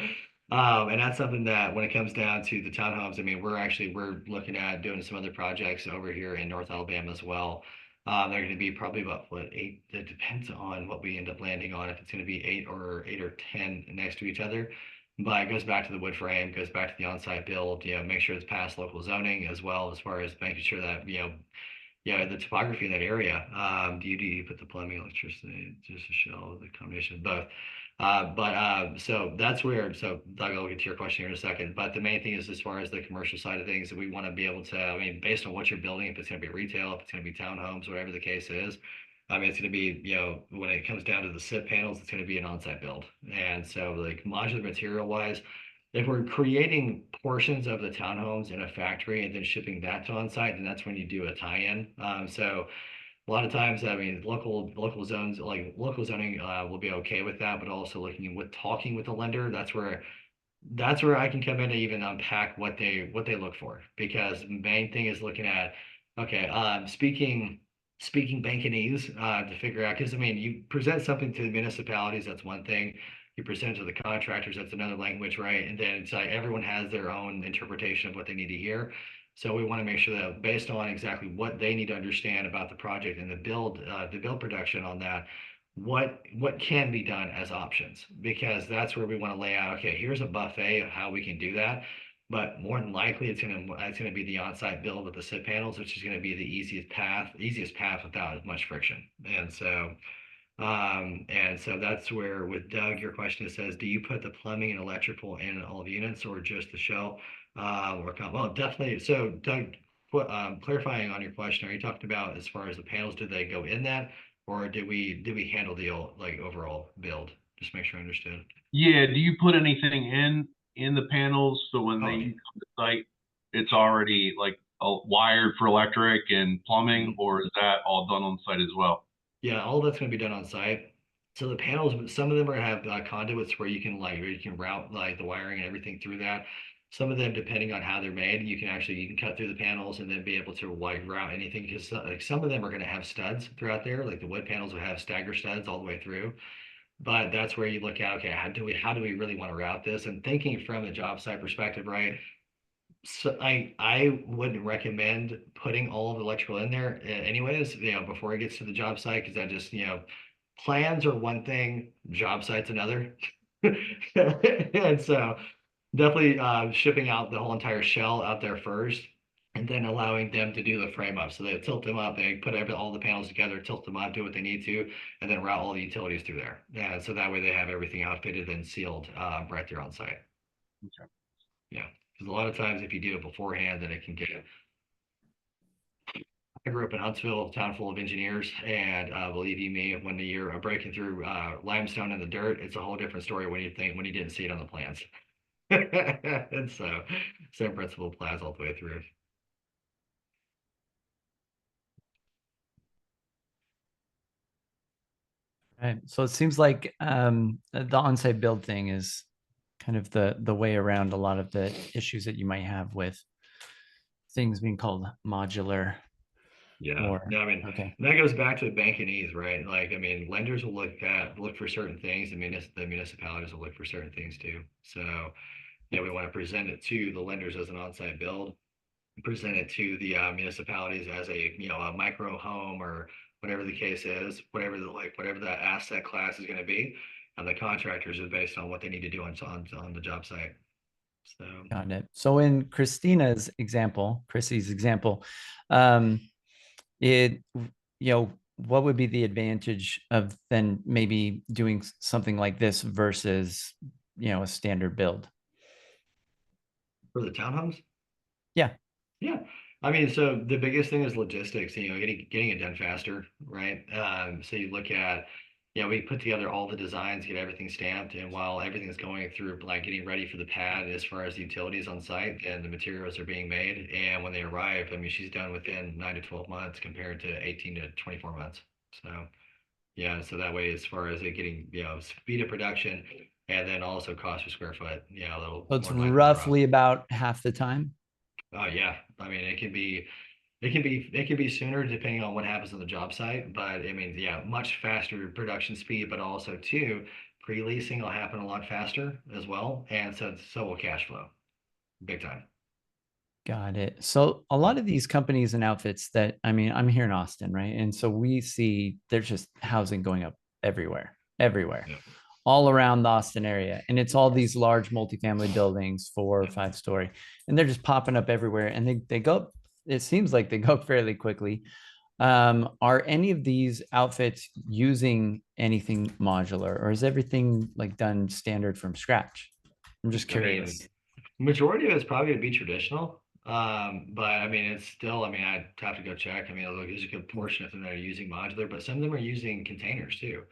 Speaker 2: and that's something that when it comes down to the townhomes, I mean, we're looking at doing some other projects over here in North Alabama as well. They're going to be probably about 8. It depends on what we end up landing on. If it's going to be 8 or 10 next to each other, but it goes back to the wood frame, goes back to the on-site build. Make sure it's past local zoning as well, as far as making sure that the topography in that area. Do you put the plumbing, electricity, just a shell, the combination of both? So that's where, so Doug, I'll get to your question here in a second. But the main thing is, as far as the commercial side of things, that we want to be able to, I mean, based on what you're building, if it's going to be retail, if it's going to be townhomes, whatever the case is, I mean, it's going to be, when it comes down to the SIP panels, it's going to be an on-site build. And so, like, modular material wise, if we're creating portions of the townhomes in a factory and then shipping that to on-site, then that's when you do a tie-in. So a lot of times, I mean, local zones, like local zoning, will be okay with that, but also talking with the lender, that's where I can come in and even unpack what they look for, because the main thing is looking at, okay, speaking Bankanese to figure out, because I mean, you present something to the municipalities, that's one thing. You present it to the contractors, that's another language, right? And then it's like everyone has their own interpretation of what they need to hear. So we want to make sure that based on exactly what they need to understand about the project and the build production on that, what can be done as options, because that's where we want to lay out, okay, here's a buffet of how we can do that. But more than likely, it's gonna be the on-site build with the SIP panels, which is going to be the easiest path without as much friction. And so that's where, with Doug, your question, it says, do you put the plumbing and electrical in all the units, or just the shell? Well, definitely. So Doug, clarifying on your question, are you talking about as far as the panels, did they go in that, or did we handle the like overall build? Just make sure I understood.
Speaker 5: Yeah, do you put anything in the panels so when
Speaker 2: Oh,
Speaker 5: they
Speaker 2: yeah.
Speaker 5: come to site, it's already like wired for electric and plumbing, or is that all done on site as well?
Speaker 2: Yeah, all that's going to be done on site. So the panels, some of them are have conduits where you can route like the wiring and everything through that. Some of them, depending on how they're made, you can cut through the panels and then be able to route anything, because like some of them are going to have studs throughout there. Like the wood panels will have stagger studs all the way through. But that's where you look at, okay, how do we really want to route this? And thinking from a job site perspective, right? So I wouldn't recommend putting all of the electrical in there anyways, before it gets to the job site, because that just, plans are one thing, job site's another. And so definitely shipping out the whole entire shell out there first, and then allowing them to do the frame up. So they tilt them up, they put all the panels together, tilt them up, do what they need to, and then route all the utilities through there. Yeah, so that way they have everything outfitted and sealed right there on site.
Speaker 5: Okay.
Speaker 2: Yeah, because a lot of times if you do it beforehand, then it can get. I grew up in Huntsville, a town full of engineers, and believe you me, when you're breaking through limestone in the dirt, it's a whole different story when you didn't see it on the plans. And so, same principle applies all the way through.
Speaker 1: Right. So it seems like the on-site build thing is kind of the way around a lot of the issues that you might have with things being called modular.
Speaker 2: Yeah.
Speaker 1: Or
Speaker 2: No, I mean,
Speaker 1: okay,
Speaker 2: that goes back to banking ease, right? Like, I mean, lenders will look for certain things, and the municipalities will look for certain things too. So, yeah, we want to present it to the lenders as an on-site build, present it to the municipalities as a a micro home or whatever the case is, whatever that asset class is going to be, and the contractors is based on what they need to do on the job site. So
Speaker 1: got it. So in Chrissy's example, it, what would be the advantage of then maybe doing something like this versus, a standard build?
Speaker 2: for the townhomes,
Speaker 1: Yeah.
Speaker 2: yeah. I mean, so the biggest thing is logistics, getting it done faster, right? So you look at, we put together all the designs, get everything stamped, and while everything's going through, like getting ready for the pad as far as the utilities on site and the materials are being made, and when they arrive, I mean, she's done within 9 to 12 months compared to 18 to 24 months. So, yeah, so that way, as far as it getting, speed of production, and then also cost per square foot, that'll
Speaker 1: So it's
Speaker 2: more than likely drop.
Speaker 1: roughly about half the time.
Speaker 2: Oh yeah, I mean it can be sooner depending on what happens on the job site, but I mean yeah, much faster production speed, but also too pre-leasing will happen a lot faster as well, and so will cash flow, big time.
Speaker 1: Got it. So a lot of these companies and outfits that, I mean, I'm here in Austin, right? And so we see there's just housing going up everywhere,
Speaker 2: Yeah.
Speaker 1: all around the Austin area. And it's all these large multifamily buildings, 4 or 5 story, and they're just popping up everywhere. And they go up, it seems like they go up fairly quickly. Are any of these outfits using anything modular, or is everything like done standard from scratch? I'm just
Speaker 2: I mean,
Speaker 1: curious.
Speaker 2: majority of it's probably gonna be traditional. But I mean, it's still, I mean, I'd have to go check. I mean, look, there's a good portion of them that are using modular, but some of them are using containers too.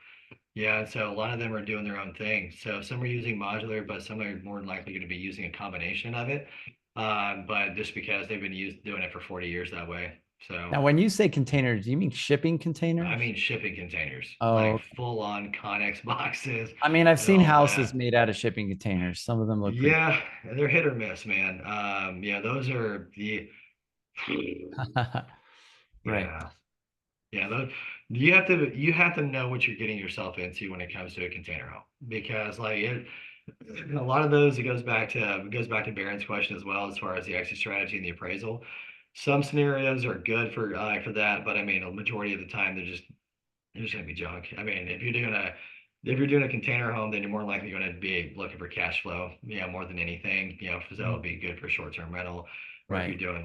Speaker 2: Yeah, so a lot of them are doing their own thing. So some are using modular, but some are more than likely going to be using a combination of it. But just because they've been doing it for 40 years that way. So
Speaker 1: Now, when you say containers, do you mean shipping
Speaker 2: I
Speaker 1: containers?
Speaker 2: mean shipping containers, like
Speaker 1: Oh,
Speaker 2: full on Connex boxes
Speaker 1: I mean, I've
Speaker 2: and
Speaker 1: seen
Speaker 2: all
Speaker 1: houses
Speaker 2: that.
Speaker 1: made out of shipping containers. Some of them look pretty.
Speaker 2: Yeah, they're hit or miss, man. Yeah, those are the
Speaker 1: Right.
Speaker 2: yeah. Yeah, you have to know what you're getting yourself into when it comes to a container home, because like a lot of those, it goes back to Baron's question as well, as far as the exit strategy and the appraisal. Some scenarios are good for that, but I mean a majority of the time they're just gonna be junk. I mean, if you're doing a container home, then you're more likely going to be looking for cash flow, more than anything, because that would be good for short-term rental. Or if you're
Speaker 1: Right.
Speaker 2: doing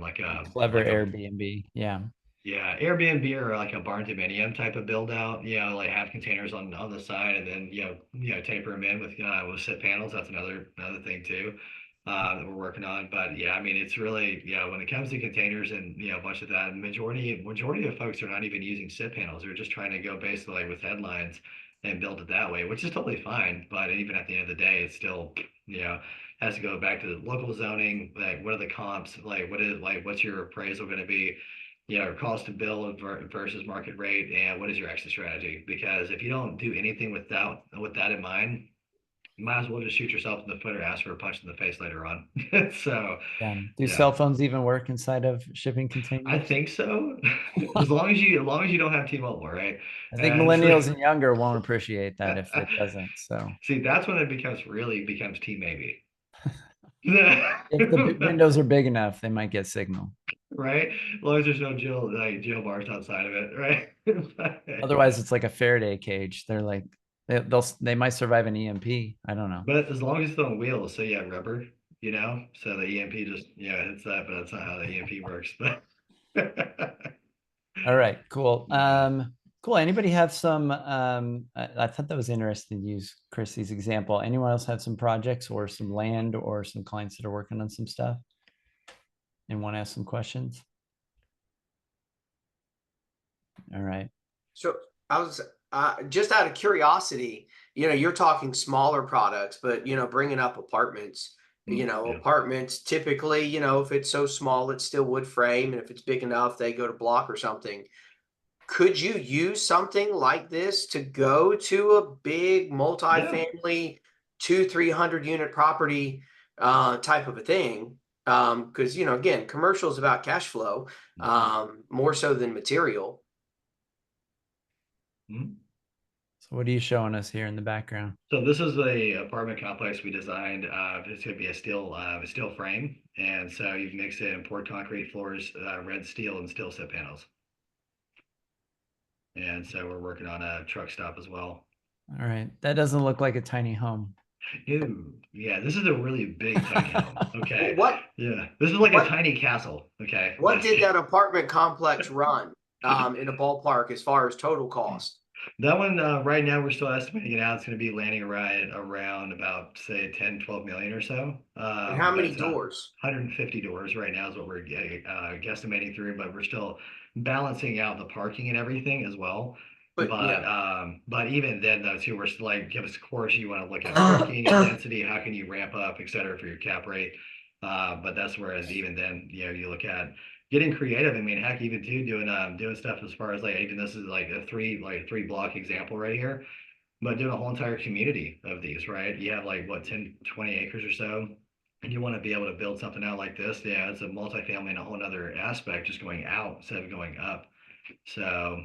Speaker 1: Clever
Speaker 2: like a
Speaker 1: Airbnb. Yeah.
Speaker 2: yeah, Airbnb or like a barn dominium type of build out, like have containers on the side, and then taper them in with sit panels. That's another thing too, that we're working on. But yeah, I mean it's really, when it comes to containers and a bunch of that, majority of folks are not even using sit panels. They're just trying to go basically with headlines and build it that way, which is totally fine. But even at the end of the day, it's still has to go back to the local zoning. Like, what are the comps? What's your appraisal going to be? Cost to build versus market rate, and what is your exit strategy? Because if you don't do anything with that in mind, you might as well just shoot yourself in the foot or ask for a punch in the face later on. So,
Speaker 1: Yeah. Do
Speaker 2: yeah,
Speaker 1: cell phones even work inside of shipping
Speaker 2: I
Speaker 1: containers?
Speaker 2: think so. As long as you don't have T-Mobile, right?
Speaker 1: I think
Speaker 2: And
Speaker 1: millennials and younger won't appreciate that if it doesn't. So
Speaker 2: see, that's when it becomes T maybe.
Speaker 1: if the windows are big enough, they might get signal.
Speaker 2: Right? As long as there's no jail bars outside of it, right?
Speaker 1: Otherwise, it's like a Faraday cage. They're like they might survive an EMP. I don't know.
Speaker 2: But as long as it's on wheels, so yeah, rubber, so the EMP just, hits that, but that's not how the EMP works. But
Speaker 1: All right, cool.
Speaker 2: yeah.
Speaker 1: Cool. Anybody have some I thought that was interesting to use Chrissy's example. Anyone else have some projects or some land or some clients that are working on some stuff and want to ask some questions? All right.
Speaker 4: So I was just out of curiosity, you're talking smaller products, but bringing up apartments.
Speaker 2: Yeah.
Speaker 4: Apartments typically, if it's so small, it's still wood frame, and if it's big enough, they go to block or something. Could you use something like this to go to a big
Speaker 2: Yeah.
Speaker 4: multifamily 200-300 unit property type of a thing Because, again, commercial is about cash flow, more so than material.
Speaker 2: Mhm.
Speaker 1: So what are you showing us here in the background?
Speaker 2: So this is a apartment complex we designed. It's going to be a steel frame, and so you've mixed in poured concrete floors, red steel, and steel set panels. And so we're working on a truck stop as well.
Speaker 1: All right. That doesn't look like a tiny home.
Speaker 2: Ew, yeah, this is a really big tiny home. Okay.
Speaker 4: What
Speaker 2: Yeah, this is like a
Speaker 4: What-
Speaker 2: tiny castle. Okay.
Speaker 4: what did that apartment complex run in a ballpark as far as total cost?
Speaker 2: That one, right now, we're still estimating it out. It's going to be landing around about, say, 10, 12 million or so.
Speaker 4: And how
Speaker 2: But
Speaker 4: many
Speaker 2: it's
Speaker 4: doors?
Speaker 2: 150 doors right now is what we're guesstimating through, but we're still balancing out the parking and everything as well.
Speaker 4: But
Speaker 2: But even then, though, too, we're still like, of course, you want to look at parking density, how can you ramp up, et cetera, for your cap rate. But that's whereas even then, you look at getting creative. I mean, heck, even too doing stuff as far as like even this is like a three block example right here, but doing a whole entire community of these, right? You have like what 10, 20 acres or so, and you want to be able to build something out like this. Yeah, it's a multifamily and a whole other aspect, just going out instead of going up. So,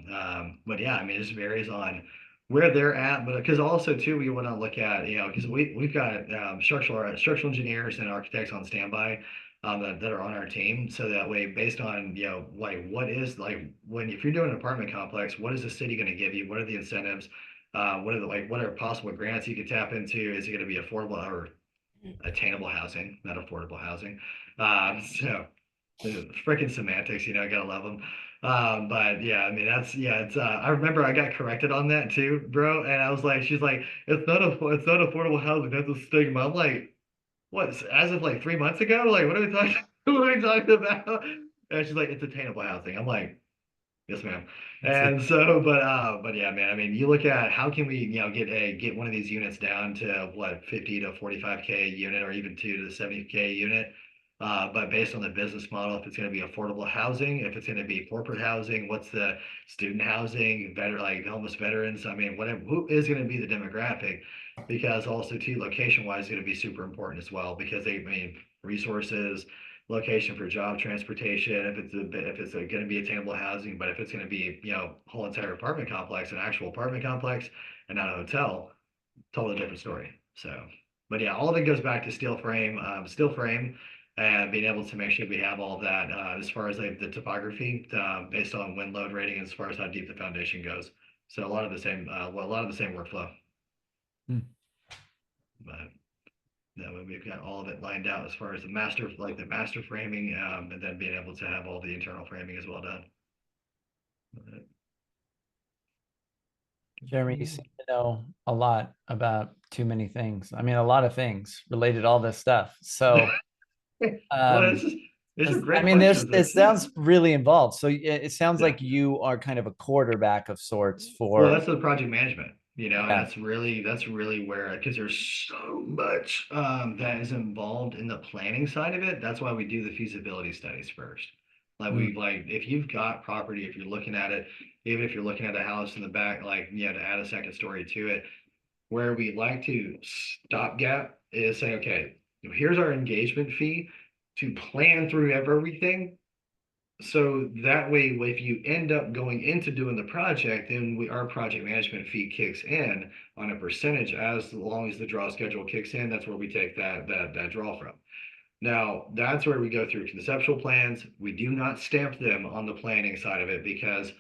Speaker 2: but yeah, I mean, it just varies on where they're at, but because also too, we want to look at, because we've got structural engineers and architects on standby, that are on our team. So that way, based on, like what is like when if you're doing an apartment complex, what is the city going to give you? What are the incentives? What are possible grants you could tap into? Is it going to be affordable or attainable housing, not affordable housing? So the freaking semantics, I gotta love them. But yeah, I mean it's I remember I got corrected on that too, bro, and I was like, she's like, it's not affordable housing, that's a stigma. I'm like, what? As of like 3 months ago, like what are we talking what are we talking about? And she's like, it's attainable housing. I'm like, yes, ma'am. And so, but yeah, man. I mean, you look at how can we, get one of these units down to what 50 to 45K a unit, or even to the 70K a unit. But based on the business model, if it's going to be affordable housing, if it's going to be corporate housing, what's the student housing, better like homeless veterans. I mean, whatever. Who is going to be the demographic? Because also too, location wise, is going to be super important as well. Because I mean, resources, location for job transportation, if it's going to be attainable housing, but if it's going to be, whole entire apartment complex, an actual apartment complex and not a hotel, totally different story. So, but yeah, all of it goes back to steel frame and being able to make sure we have all of that, as far as like the topography, based on wind load rating, as far as how deep the foundation goes. So a lot of the same, workflow.
Speaker 1: Hmm.
Speaker 2: But that way we've got all of it lined out as far as the master framing, and then being able to have all the internal framing as well done.
Speaker 1: Jeremy, you seem to know a lot about too many things. I mean, a lot of things related to all this stuff. So,
Speaker 2: Well, these are great
Speaker 1: I mean,
Speaker 2: questions.
Speaker 1: it sounds really involved. So it sounds
Speaker 2: Yeah.
Speaker 1: like you are kind of a quarterback of sorts
Speaker 2: Well,
Speaker 1: for.
Speaker 2: that's the project management, and
Speaker 1: Yeah.
Speaker 2: that's really where, because there's so much that is involved in the planning side of it. That's why we do the feasibility studies first. Like if you've got property, if you're looking at it, even if you're looking at a house in the back, like, to add a second story to it, where we like to stopgap is say, okay, here's our engagement fee to plan through everything. So that way, if you end up going into doing the project, then our project management fee kicks in on a percentage as long as the draw schedule kicks in. That's where we take that draw from. Now, that's where we go through conceptual plans. We do not stamp them on the planning side of it because,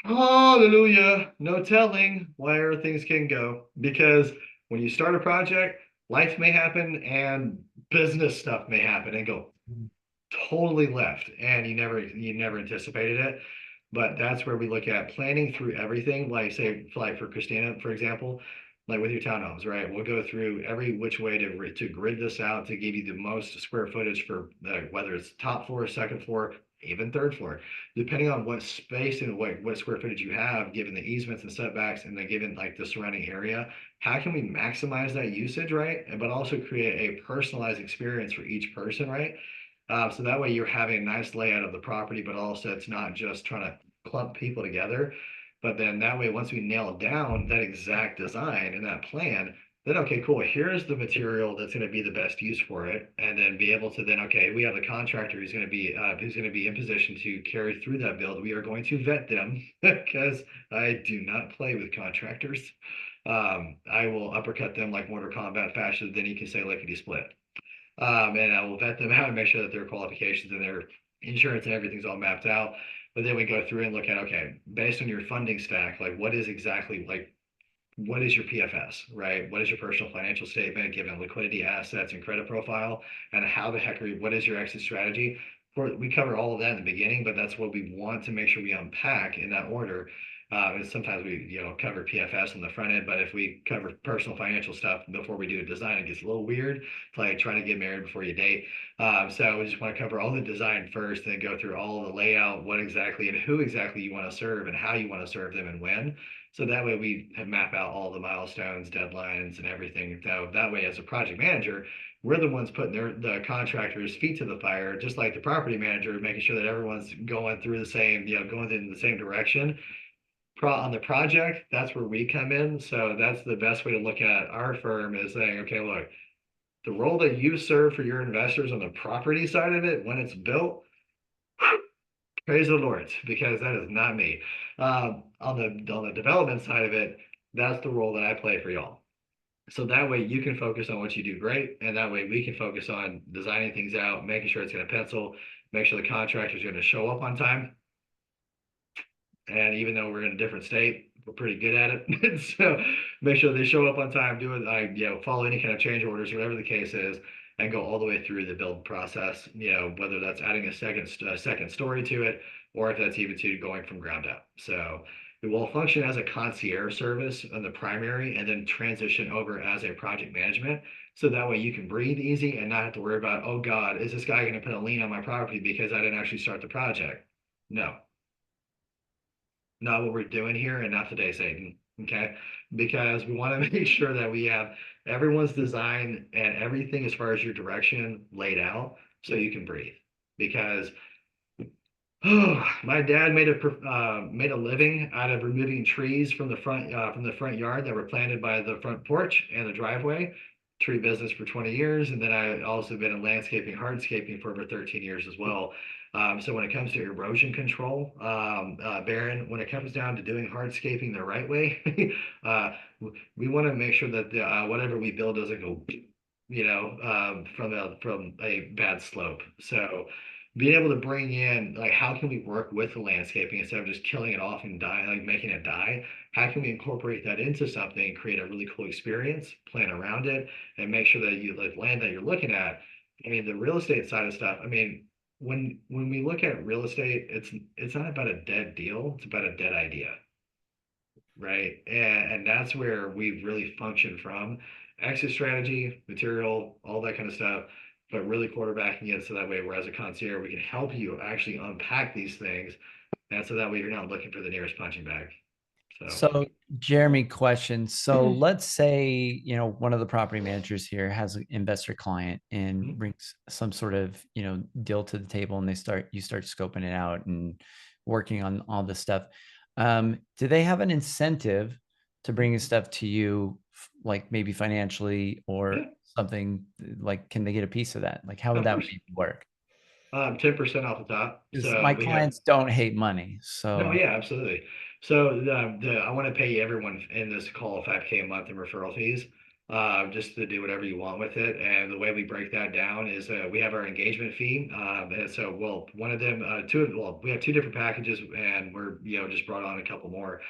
Speaker 2: hallelujah, no telling where things can go. Because when you start a project, life may happen and business stuff may happen and go totally left, and you never anticipated it. But that's where we look at planning through everything, like say like for Christina, for example, like with your townhomes, right? We'll go through every which way to grid this out to give you the most square footage for whether it's top floor, second floor, even third floor, depending on what space and what square footage you have, given the easements and setbacks and given like the surrounding area. How can we maximize that usage, right? But also create a personalized experience for each person, right? So that way you're having a nice layout of the property, but also it's not just trying to clump people together. But then that way, once we nail down that exact design and that plan, then okay, cool. Here's the material that's going to be the best use for it, and then be able to then okay, we have the contractor who's going to be in position to carry through that build. We are going to vet them because I do not play with contractors. I will uppercut them like Mortal Kombat fashion. Then you can say lickety split. And I will vet them out and make sure that their qualifications and their insurance and everything's all mapped out. But then we go through and look at, okay, based on your funding stack, like what is exactly like what is your PFS, right? What is your personal financial statement, given liquidity, assets, and credit profile, and how the heck what is your exit strategy? We cover all of that in the beginning, but that's what we want to make sure we unpack in that order. And sometimes we, cover PFS on the front end, but if we cover personal financial stuff before we do a design, it gets a little weird. It's like trying to get married before you date. So we just want to cover all the design first, then go through all the layout, what exactly and who exactly you want to serve and how you want to serve them and when. So that way we map out all the milestones, deadlines, and everything. So that way, as a project manager, we're the ones putting the contractor's feet to the fire, just like the property manager, making sure that everyone's going through the same, going in the same direction. On the project, that's where we come in. So that's the best way to look at our firm is saying, okay, look, the role that you serve for your investors on the property side of it, when it's built, praise the Lord, because that is not me. On the development side of it, that's the role that I play for y'all. So that way you can focus on what you do great, and that way we can focus on designing things out, making sure it's going to pencil, make sure the contractor's going to show up on time. And even though we're in a different state, we're pretty good at it. So make sure they show up on time, do it, follow any kind of change orders, whatever the case is, and go all the way through the build process, whether that's adding a second story to it, or if that's even to going from ground up. So it will function as a concierge service on the primary and then transition over as a project management. So that way you can breathe easy and not have to worry about, oh God, is this guy going to put a lien on my property because I didn't actually start the project? No, not what we're doing here and not today, Satan. Okay. Because we want to make sure that we have everyone's design and everything as far as your direction laid out so you can breathe. Because my dad made a living out of removing trees from the front yard that were planted by the front porch and the driveway. Tree business for 20 years, and then I also been in landscaping, hardscaping for over 13 years as well. So when it comes to erosion control, Baron, when it comes down to doing hardscaping the right way, we want to make sure that whatever we build doesn't go, from a bad slope. So being able to bring in like how can we work with the landscaping instead of just killing it off and die, like making it die? How can we incorporate that into something and create a really cool experience, plan around it, and make sure that you like land that you're looking at? I mean, the real estate side of stuff. I mean, when we look at real estate, it's not about a dead deal; it's about a dead idea, right? And that's where we've really functioned from exit strategy, material, all that kind of stuff, but really quarterbacking it so that way, where as a concierge, we can help you actually unpack these things, and so that way you're not looking for the nearest punching bag.
Speaker 1: So Jeremy, question. So let's say, one of the property managers here has an investor client and brings some sort of, deal to the table, and you start scoping it out and working on all this stuff. Do they have an incentive to bring his stuff to you, like maybe financially or something? Like, can they get a piece of that? Like, how would that work?
Speaker 2: 10% off the top. So
Speaker 1: my clients don't hate money. So
Speaker 2: no, yeah, absolutely. So I want to pay everyone in this call $5K a month in referral fees, just to do whatever you want with it. And the way we break that down is we have our engagement fee. And so, well, one of them, we have two different packages, and we're just brought on a couple more.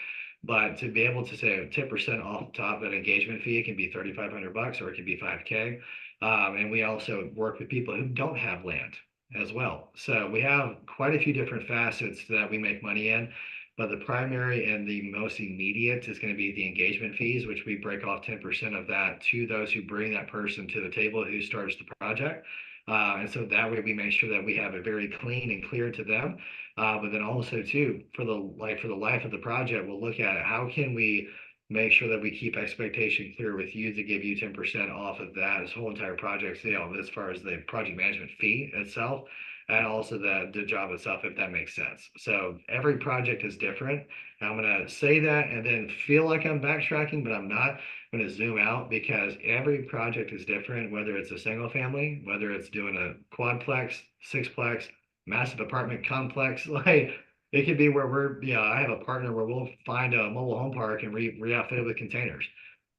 Speaker 2: But to be able to say 10% off the top of that engagement fee, it can be $3,500 or it can be 5K. And we also work with people who don't have land as well. So we have quite a few different facets that we make money in, but the primary and the most immediate is going to be the engagement fees, which we break off 10% of that to those who bring that person to the table who starts the project. And so that way we make sure that we have it very clean and clear to them. But then also too, for the life of the project, we'll look at it. How can we make sure that we keep expectation clear with you to give you 10% off of that, this whole entire project sale, as far as the project management fee itself. and also the job itself, if that makes sense. So every project is different. And I'm gonna say that and then feel like I'm backtracking, but I'm not. I'm gonna zoom out because every project is different, whether it's a single family, whether it's doing a quadplex, sixplex, massive apartment complex, like it could be where I have a partner where we'll find a mobile home park and re-outfit it with containers.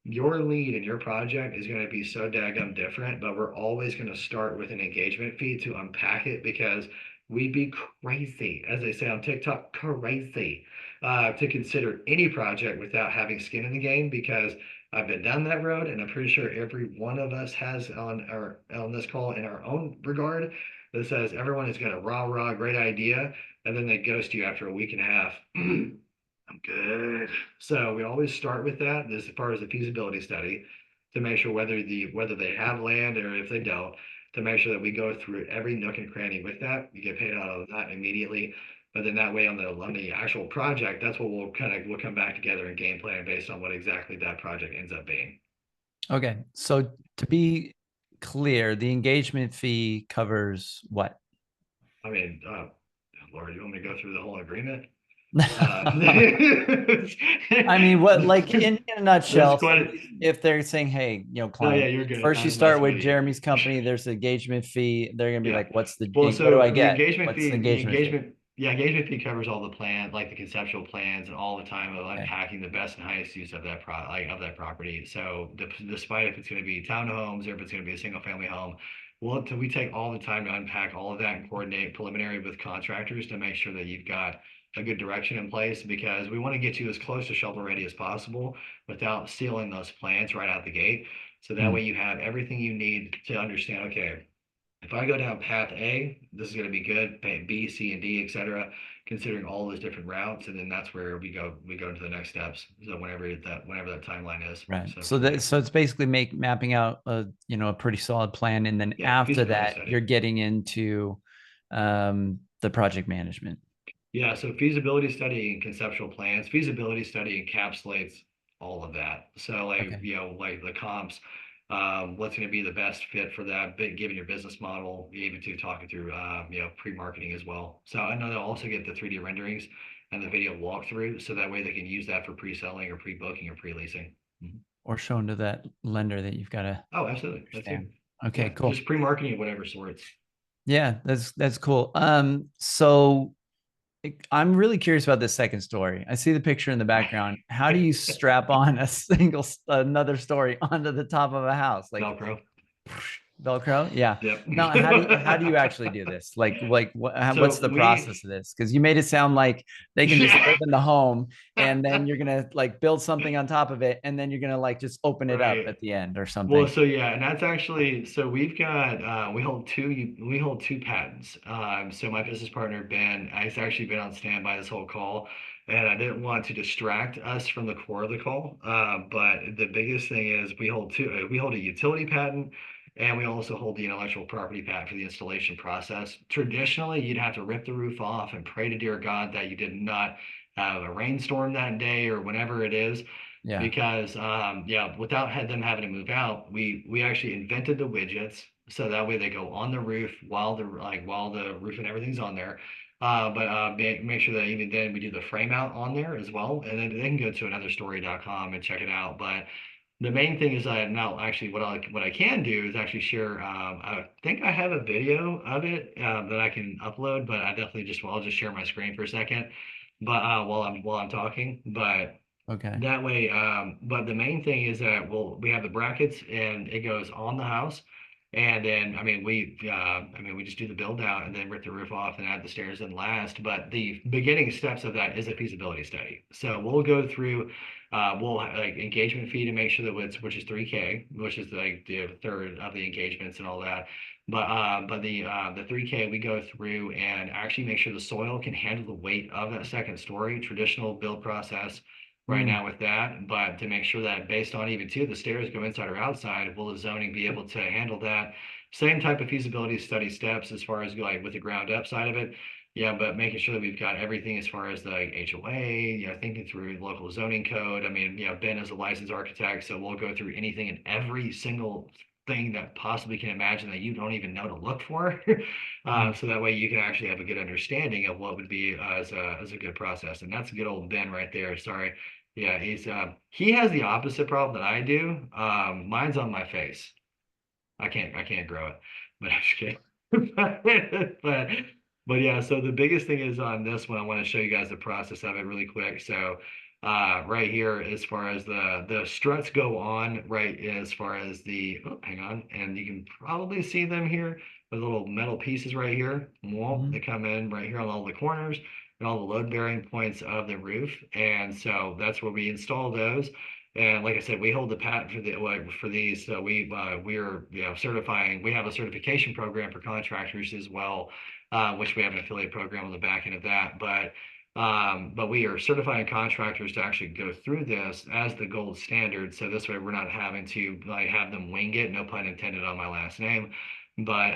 Speaker 2: Your lead and your project is going to be so daggum different, but we're always going to start with an engagement fee to unpack it because we'd be crazy, as they say on TikTok, crazy, to consider any project without having skin in the game because I've been down that road and I'm pretty sure every one of us has on this call in our own regard that says everyone is going to rah, great idea, and then they ghost you after a week and a half. I'm good. So we always start with that as far as the feasibility study to make sure whether they have land or if they don't, to make sure that we go through every nook and cranny with that. We get paid out of that immediately. But then that way on the actual project, that's what we'll come back together and game plan based on what exactly that project ends up being.
Speaker 1: Okay. So to be clear, the engagement fee covers what?
Speaker 2: I mean, Lord, you want me to go through the whole agreement?
Speaker 1: I mean, what, like in a nutshell,
Speaker 2: quite
Speaker 1: if they're saying, hey,
Speaker 2: Oh, yeah,
Speaker 1: client,
Speaker 2: you're good.
Speaker 1: first
Speaker 2: I
Speaker 1: you
Speaker 2: was
Speaker 1: start
Speaker 2: messing
Speaker 1: with
Speaker 2: with you.
Speaker 1: Jeremy's company, there's an engagement fee. They're gonna be
Speaker 2: Yeah.
Speaker 1: like,
Speaker 2: Well,
Speaker 1: what
Speaker 2: so
Speaker 1: do I
Speaker 2: the
Speaker 1: get?
Speaker 2: engagement
Speaker 1: What's
Speaker 2: fee,
Speaker 1: the engagement fee?
Speaker 2: engagement fee covers all the plan, like the conceptual plans and all the time of
Speaker 1: Okay.
Speaker 2: unpacking the best and highest use of of that property. So despite if it's going to be townhomes or if it's going to be a single family home, we take all the time to unpack all of that and coordinate preliminary with contractors to make sure that you've got a good direction in place because we want to get you as close to shovel ready as possible without sealing those plans right out the gate. So that way you have everything you need to understand, okay, if I go down path A, this is going to be good, path B, C, and D, et cetera, considering all those different routes. And then that's where we go into the next steps. So whenever that timeline is.
Speaker 1: Right.
Speaker 2: So
Speaker 1: So so it's basically mapping out a pretty solid plan. And then
Speaker 2: yeah,
Speaker 1: after
Speaker 2: feasibility
Speaker 1: that,
Speaker 2: study.
Speaker 1: you're getting into the project management.
Speaker 2: Yeah, so feasibility study and conceptual plans, feasibility study encapsulates all of that. So like,
Speaker 1: Okay.
Speaker 2: like the comps, what's going to be the best fit for that, given your business model, even to talking through, pre-marketing as well. So I know they'll also get the 3D renderings and the video walkthrough, so that way they can use that for pre-selling or pre-booking or pre-leasing.
Speaker 1: Or shown to that lender that you've got to
Speaker 2: Oh, absolutely. That's it.
Speaker 1: understand. Okay,
Speaker 2: Yeah,
Speaker 1: cool.
Speaker 2: just pre-marketing of whatever sorts.
Speaker 1: Yeah, that's cool. So I'm really curious about this second story. I see the picture in the background. How do you strap on another story onto the top of a house? Like
Speaker 2: Velcro.
Speaker 1: Velcro? Yeah.
Speaker 2: Yep.
Speaker 1: No, how do you actually do this? What's
Speaker 2: So
Speaker 1: the process of this? Because you made it sound like they can just live in the home and then you're gonna like build something on top of it and then you're gonna like just open it up
Speaker 2: Right.
Speaker 1: at the end or
Speaker 2: Well,
Speaker 1: something.
Speaker 2: so yeah, and that's actually so we've got we hold two patents. So my business partner Ben has actually been on standby this whole call, and I didn't want to distract us from the core of the call. But the biggest thing is we hold a utility patent, and we also hold the intellectual property patent for the installation process. Traditionally, you'd have to rip the roof off and pray to dear God that you did not have a rainstorm that day or whenever it is
Speaker 1: Yeah.
Speaker 2: because without them having to move out, we actually invented the widgets so that way they go on the roof while the roof and everything's on there. Make sure that even then we do the frame out on there as well, and then they can go to anotherstory.com and check it out. But the main thing is now actually what I can do is actually share. I think I have a video of it that I can upload, but I'll just share my screen for a second. But while I'm talking, but
Speaker 1: Okay.
Speaker 2: that way, but the main thing is that we have the brackets and it goes on the house. And then, we just do the build out and then rip the roof off and add the stairs in last. But the beginning steps of that is a feasibility study. So we'll go through, like engagement fee to make sure which is 3K, which is like the third of the engagements and all that. But the 3K we go through and actually make sure the soil can handle the weight of that second story, traditional build process right now with that, but to make sure that based on even too, the stairs go inside or outside, will the zoning be able to handle that? Same type of feasibility study steps as far as like with the ground up side of it. Yeah, but making sure that we've got everything as far as the like, HOA, thinking through local zoning code. Ben is a licensed architect, so we'll go through anything and every single thing that possibly can imagine that you don't even know to look for. So that way you can actually have a good understanding of what would be as a good process. And that's a good old Ben right there. Sorry. Yeah, he has the opposite problem that I do. Mine's on my face. I can't grow it, but I'm just kidding. but but yeah, so the biggest thing is on this one, I want to show you guys the process of it really quick. So right here, as far as the struts go on, right, as far as hang on, and you can probably see them here, the little metal pieces right here. Well, they come in right here on all the corners and all the load bearing points of the roof. And so that's where we install those. And like I said, we hold the patent for these. So we're certifying. We have a certification program for contractors as well, which we have an affiliate program on the back end of that. But we are certifying contractors to actually go through this as the gold standard. So this way we're not having to like have them wing it. No pun intended on my last name. But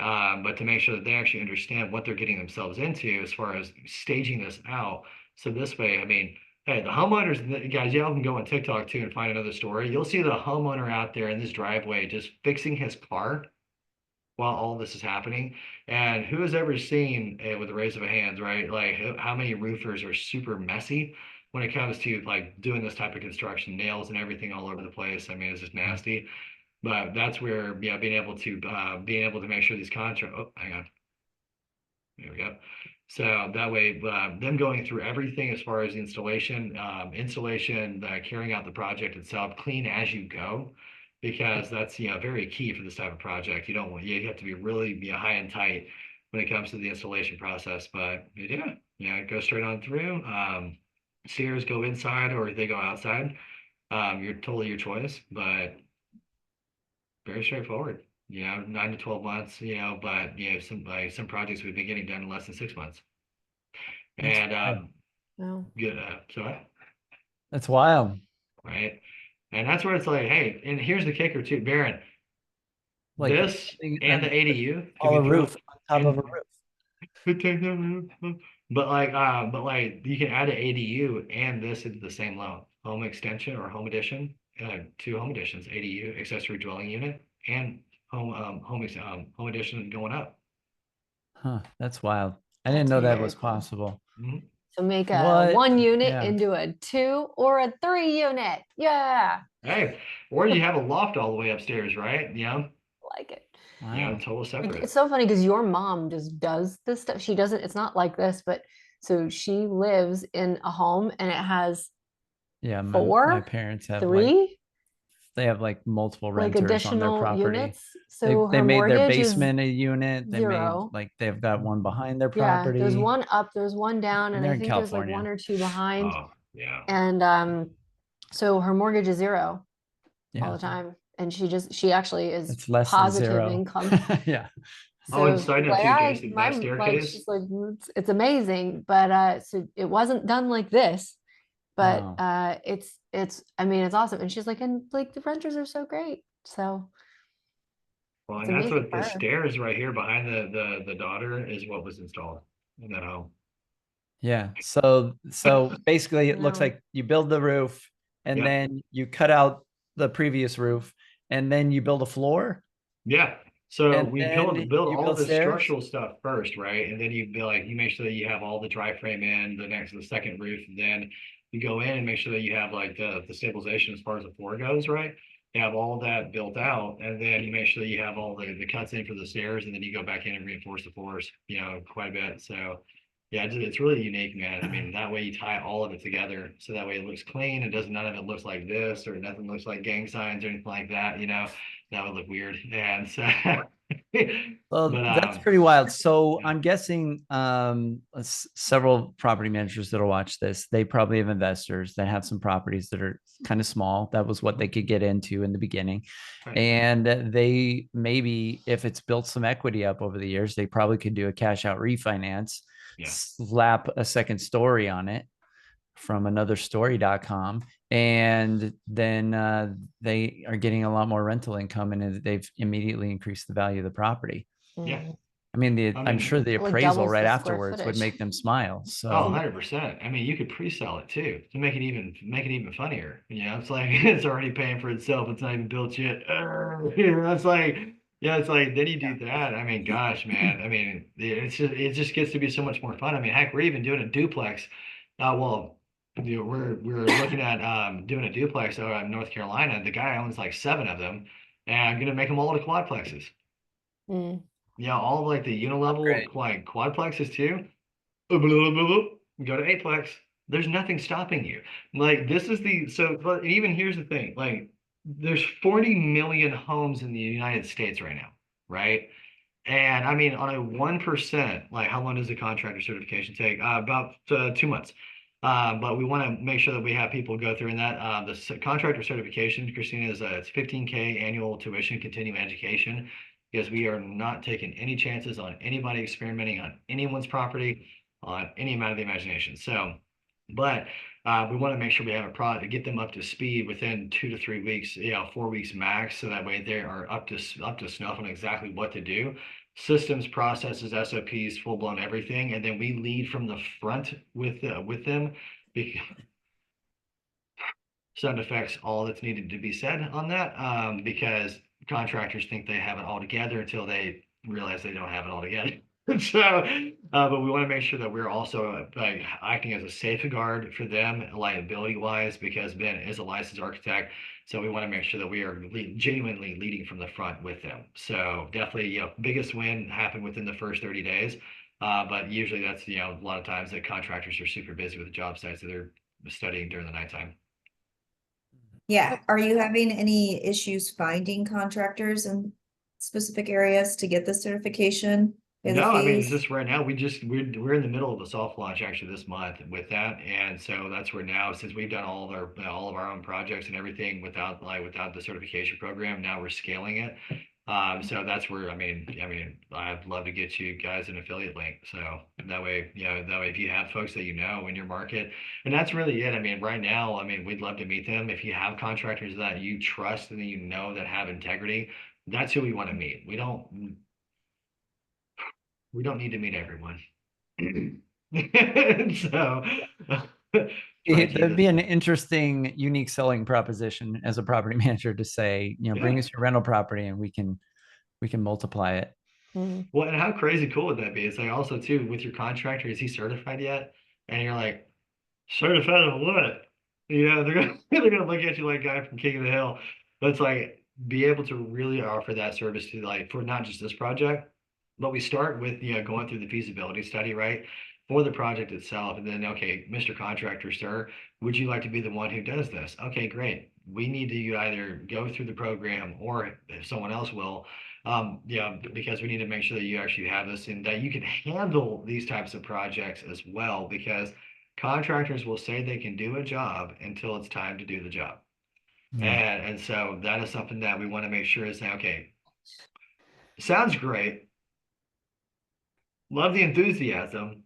Speaker 2: to make sure that they actually understand what they're getting themselves into as far as staging this out. So this way, I mean. Hey, the homeowners, guys, y'all can go on TikTok too and find another story. You'll see the homeowner out there in this driveway just fixing his car while all this is happening. And who has ever seen it with a raise of a hands, right? Like how many roofers are super messy when it comes to like doing this type of construction, nails and everything all over the place. I mean, it's just nasty. But that's where, being able to make sure these contracts. Oh, hang on. There we go. So that way, them going through everything as far as the installation, carrying out the project itself, clean as you go, because that's very key for this type of project. You have to be really high and tight when it comes to the installation process. But it goes straight on through. Stairs go inside or they go outside. You're totally your choice, but very straightforward. 9 to 12 months, but some projects we've been getting done in less than 6 months. And
Speaker 3: Wow.
Speaker 2: good. So
Speaker 1: That's wild.
Speaker 2: right. And that's where it's like, hey, and here's the kicker too, Baron.
Speaker 1: Like
Speaker 2: This and the ADU can
Speaker 1: all a
Speaker 2: be
Speaker 1: roof on top of a
Speaker 2: roof. But you can add an ADU and this into the same loan. Home extension or home addition, two home additions, ADU, accessory dwelling unit, and home addition going up.
Speaker 1: Huh, that's wild. I didn't know that was possible.
Speaker 2: Mhm.
Speaker 6: So make a
Speaker 1: What?
Speaker 6: 1 unit
Speaker 1: Yeah.
Speaker 6: into a 2 or a 3 unit. Yeah.
Speaker 2: Hey, or you have a loft all the way upstairs, right?
Speaker 6: Like it.
Speaker 1: Wow.
Speaker 2: Total
Speaker 6: Like,
Speaker 2: separate.
Speaker 6: it's so funny because your mom just does this stuff. She doesn't, it's not like this, but so she lives in a home and it has
Speaker 1: Yeah, my
Speaker 6: 4,
Speaker 1: parents have
Speaker 6: 3
Speaker 1: they have like multiple
Speaker 6: like
Speaker 1: renters on their
Speaker 6: additional
Speaker 1: property.
Speaker 6: units.
Speaker 1: They,
Speaker 6: So
Speaker 1: they
Speaker 6: her
Speaker 1: made their
Speaker 6: mortgage is
Speaker 1: basement a unit. They made
Speaker 6: 0.
Speaker 1: like they've got one behind their
Speaker 6: Yeah,
Speaker 1: property.
Speaker 6: there's one up, there's one down,
Speaker 1: And
Speaker 6: and
Speaker 1: they're
Speaker 6: I
Speaker 1: in
Speaker 6: think there's like
Speaker 1: California.
Speaker 6: 1 or 2 behind.
Speaker 2: Oh, yeah.
Speaker 6: And so her mortgage is 0 all
Speaker 1: Yeah,
Speaker 6: the time. And she actually is
Speaker 1: it's less than
Speaker 6: positive
Speaker 1: 0.
Speaker 6: income.
Speaker 1: Yeah.
Speaker 2: Oh, and
Speaker 6: So
Speaker 2: side
Speaker 6: the
Speaker 2: note
Speaker 6: way
Speaker 2: too, Jason, that
Speaker 6: like
Speaker 2: staircase.
Speaker 6: she's like it's amazing, but so it wasn't done like this, but
Speaker 1: Wow.
Speaker 6: it's I mean it's awesome. And she's like, and like the renters are so great. So
Speaker 2: Well,
Speaker 6: it's
Speaker 2: and that's
Speaker 6: amazing
Speaker 2: what
Speaker 6: for
Speaker 2: the
Speaker 6: her.
Speaker 2: stairs right here behind the daughter is what was installed in that home.
Speaker 1: Yeah. So basically it looks
Speaker 6: No.
Speaker 1: like you build the roof and
Speaker 2: Yeah.
Speaker 1: then you cut out the previous roof and then you build a floor.
Speaker 2: Yeah. So
Speaker 1: And
Speaker 2: we
Speaker 1: then
Speaker 2: build
Speaker 1: you
Speaker 2: all
Speaker 1: build
Speaker 2: the
Speaker 1: stairs?
Speaker 2: structural stuff first, right? And then you make sure that you have all the dry frame in the second roof. And then you go in and make sure that you have like the stabilization as far as the floor goes, right? You have all that built out, and then you make sure that you have all the cuts in for the stairs, and then you go back in and reinforce the floors, quite a bit. So yeah, it's really unique, man. I mean, that way you tie all of it together, so that way it looks clean. None of it looks like this, or nothing looks like gang signs or anything like that. That would look weird. And so,
Speaker 1: Well,
Speaker 2: but
Speaker 1: that's pretty wild. So
Speaker 2: yeah.
Speaker 1: I'm guessing several property managers that'll watch this, they probably have investors that have some properties that are kind of small. That was what they could get into in the beginning.
Speaker 2: Right.
Speaker 1: And they maybe, if it's built some equity up over the years, they probably could do a cash out refinance,
Speaker 2: Yeah.
Speaker 1: slap a second story on it from anotherstory.com, and then they are getting a lot more rental income, and they've immediately increased the value of the property.
Speaker 2: Yeah.
Speaker 6: Mhm.
Speaker 1: I mean,
Speaker 2: I
Speaker 1: I'm
Speaker 2: mean,
Speaker 1: sure the
Speaker 6: It, like,
Speaker 1: appraisal
Speaker 6: doubles
Speaker 1: right
Speaker 6: the square
Speaker 1: afterwards would
Speaker 6: footage.
Speaker 1: make them smile.
Speaker 2: oh,
Speaker 1: So
Speaker 2: 100%. I mean, you could pre-sell it too to make it even funnier. You know, it's like it's already paying for itself. It's not even built yet. You know, it's like, yeah, it's like then you do that. I mean, gosh, man. I mean, it just gets to be so much more fun. I mean, heck, we're even doing a duplex. Well, you know, we're looking at doing a duplex over in North Carolina. The guy owns like 7 of them, and I'm gonna make them all to quadplexes.
Speaker 6: Mm.
Speaker 2: Yeah, all of like the unilevel
Speaker 1: great.
Speaker 2: like quadplexes too. Blah, blah, blah, blah, go to eightplex. There's nothing stopping you. Like this is the so but even here's the thing, like there's 40 million homes in the United States right now, right? And I mean on a 1%, like how long does the contractor certification take? About 2 months. But we want to make sure that we have people go through in that. Contractor certification, Christina, is it's 15K annual tuition, continuing education, because we are not taking any chances on anybody experimenting on anyone's property on any amount of the imagination. So, but we want to make sure we have a product to get them up to speed within 2 to 3 weeks, 4 weeks max, so that way they are up to snuff on exactly what to do. Systems, processes, SOPs, full blown everything, and then we lead from the front with them. Because sound effects, all that's needed to be said on that, because contractors think they have it all together until they realize they don't have it all together. So, but we want to make sure that we're also like acting as a safeguard for them liability wise, because Ben is a licensed architect. So we want to make sure that we are genuinely leading from the front with them. So definitely, biggest win happened within the first 30 days. But usually that's, a lot of times that contractors are super busy with the job sites that they're studying during the nighttime.
Speaker 3: Yeah, are you having any issues finding contractors in specific areas to get the certification? Pay the
Speaker 2: No, I mean, it's
Speaker 3: fees?
Speaker 2: just right now, we're in the middle of the soft launch actually this month with that. And so that's where now, since we've done all of our own projects and everything without the certification program, now we're scaling it. So that's where, I'd love to get you guys an affiliate link. So that way, if you have folks that you know in your market, and that's really it. I mean, right now, we'd love to meet them. If you have contractors that you trust and that you know that have integrity, that's who we want to meet. We don't need to meet everyone. So try to keep
Speaker 1: That'd be
Speaker 2: this.
Speaker 1: an interesting, unique selling proposition as a property manager to say, bring
Speaker 2: Yeah.
Speaker 1: us your rental property and we can multiply it.
Speaker 6: Mm.
Speaker 2: Well, and how crazy cool would that be? It's like also too with your contractor, is he certified yet? And you're like, certified of what? They're gonna they're gonna look at you like guy from King of the Hill. But it's like be able to really offer that service to like for not just this project, but we start with going through the feasibility study, right? For the project itself, and then okay, Mr. Contractor, sir, would you like to be the one who does this? Okay, great. We need to either go through the program or if someone else will, because we need to make sure that you actually have this and that you can handle these types of projects as well, because contractors will say they can do a job until it's time to do the job. And so that is something that we want to make sure is saying, okay, sounds great. Love the enthusiasm.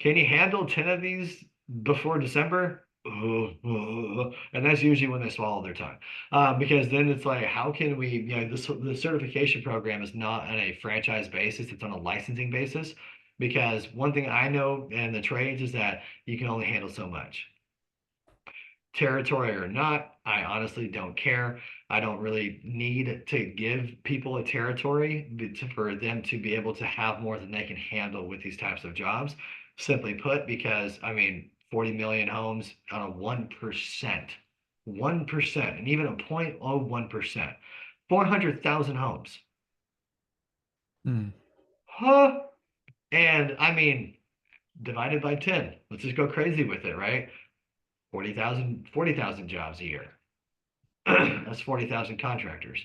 Speaker 2: Can you handle 10 of these before December? And that's usually when they swallow their tongue. Because then it's like, how can we, the certification program is not on a franchise basis, it's on a licensing basis. Because one thing I know in the trades is that you can only handle so much. Territory or not, I honestly don't care. I don't really need to give people a territory for them to be able to have more than they can handle with these types of jobs. Simply put, because 40 million homes on a 1%, 1%, and even a 0.01%, 400,000 homes.
Speaker 1: Mm.
Speaker 2: Huh? And divided by 10, let's just go crazy with it, right? 40,000 jobs a year. That's 40,000 contractors.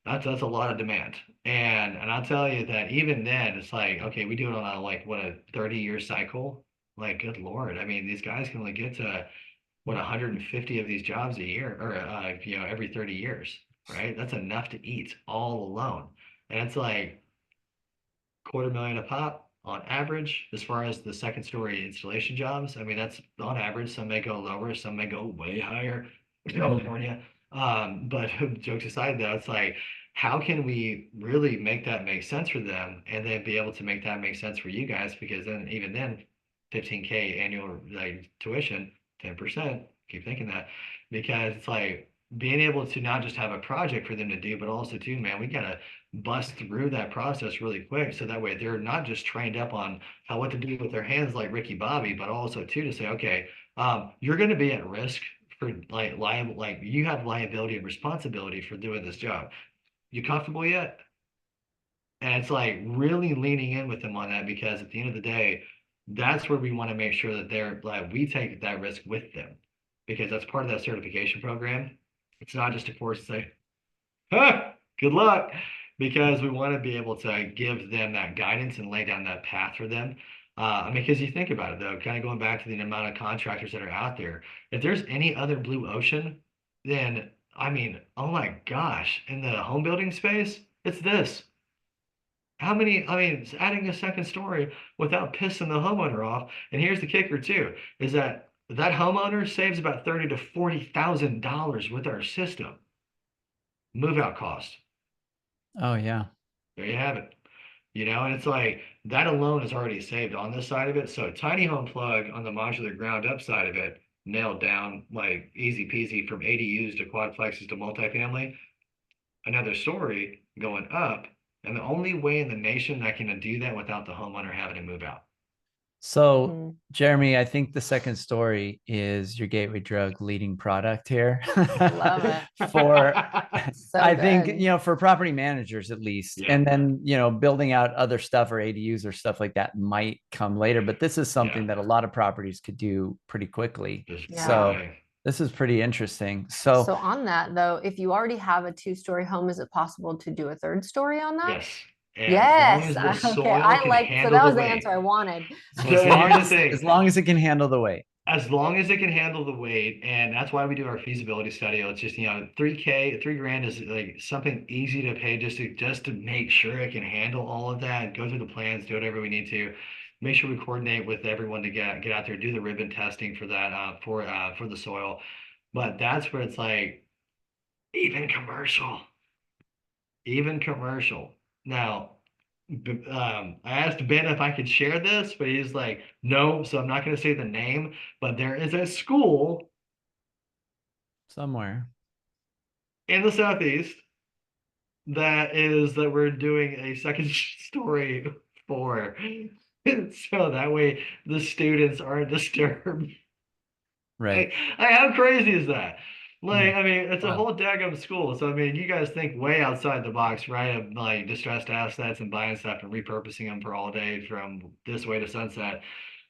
Speaker 2: That's a lot of demand. And I'll tell you that even then, it's like, okay, we do it on a 30-year cycle. Like, good Lord. These guys can only get to 150 of these jobs a year or, every 30 years, right? That's enough to eat all alone. And it's like $250,000 a pop on average as far as the second story installation jobs. That's on average. Some may go lower, some may go way higher in California. But jokes aside though, it's like how can we really make that make sense for them, and then be able to make that make sense for you guys? Because then, even then, 15K annual like tuition, 10%. Keep thinking that, because it's like being able to not just have a project for them to do, but also too, man, we gotta bust through that process really quick, so that way they're not just trained up on how what to do with their hands like Ricky Bobby, but also too to say, okay, you're going to be at risk for like liable, like you have liability and responsibility for doing this job. You comfortable yet? And it's like really leaning in with them on that, because at the end of the day, that's where we want to make sure that they're like we take that risk with them, because that's part of that certification program. It's not just a course to say, huh, good luck, because we want to be able to give them that guidance and lay down that path for them. I mean, because you think about it though, kind of going back to the amount of contractors that are out there, if there's any other blue ocean, then I mean, oh my gosh, in the home building space, it's this. How many, I mean, it's adding a second story without pissing the homeowner off. And here's the kicker too, is that that homeowner saves about $30,000 to $40,000 with our system. Move out cost.
Speaker 1: Oh yeah.
Speaker 2: There you have it. And it's like that alone is already saved on this side of it. So tiny home plug on the modular ground up side of it, nailed down like easy peasy from ADUs to quadplexes to multifamily. Another story going up, and the only way in the nation that can do that without the homeowner having to move out.
Speaker 1: So,
Speaker 6: Mhm.
Speaker 1: Jeremy, I think the second story is your gateway drug leading product here.
Speaker 6: Love it.
Speaker 1: For,
Speaker 6: So
Speaker 1: I think,
Speaker 6: good.
Speaker 1: for property managers at least.
Speaker 2: Yeah.
Speaker 1: And then, building out other stuff or ADUs or stuff like that might come later. But this is something
Speaker 2: Yeah.
Speaker 1: that a lot of properties could do pretty quickly.
Speaker 2: Just
Speaker 6: Yeah.
Speaker 1: So
Speaker 2: right away.
Speaker 1: this is pretty interesting.
Speaker 6: So
Speaker 1: So,
Speaker 6: on that though, if you already have a 2-story home, is it possible to do a 3rd story on that?
Speaker 2: Yes. And as long
Speaker 6: Yes.
Speaker 2: as the
Speaker 6: Okay.
Speaker 2: soil
Speaker 6: I
Speaker 2: can
Speaker 6: like, so
Speaker 2: handle
Speaker 6: that
Speaker 2: the
Speaker 6: was the
Speaker 2: weight.
Speaker 6: answer I wanted.
Speaker 1: so
Speaker 2: So here's the thing.
Speaker 1: as long as it can handle the weight.
Speaker 2: As long as it can handle the weight, and that's why we do our feasibility study. It's just, 3 grand is like something easy to pay just to make sure it can handle all of that, go through the plans, do whatever we need to, make sure we coordinate with everyone to get out there, do the ribbon testing for that, for the soil. But that's where it's like even commercial. Now, I asked Ben if I could share this, but he's like, no, so I'm not going to say the name, but there is a school
Speaker 1: Somewhere.
Speaker 2: in the Southeast that we're doing a second story for. So that way the students aren't disturbed.
Speaker 1: Right.
Speaker 2: How crazy is that? Like,
Speaker 1: Mm.
Speaker 2: I mean, it's a
Speaker 1: Wow.
Speaker 2: whole daggum school. So, I mean, you guys think way outside the box, right? Of like distressed assets and buying stuff and repurposing them for all day from this way to sunset.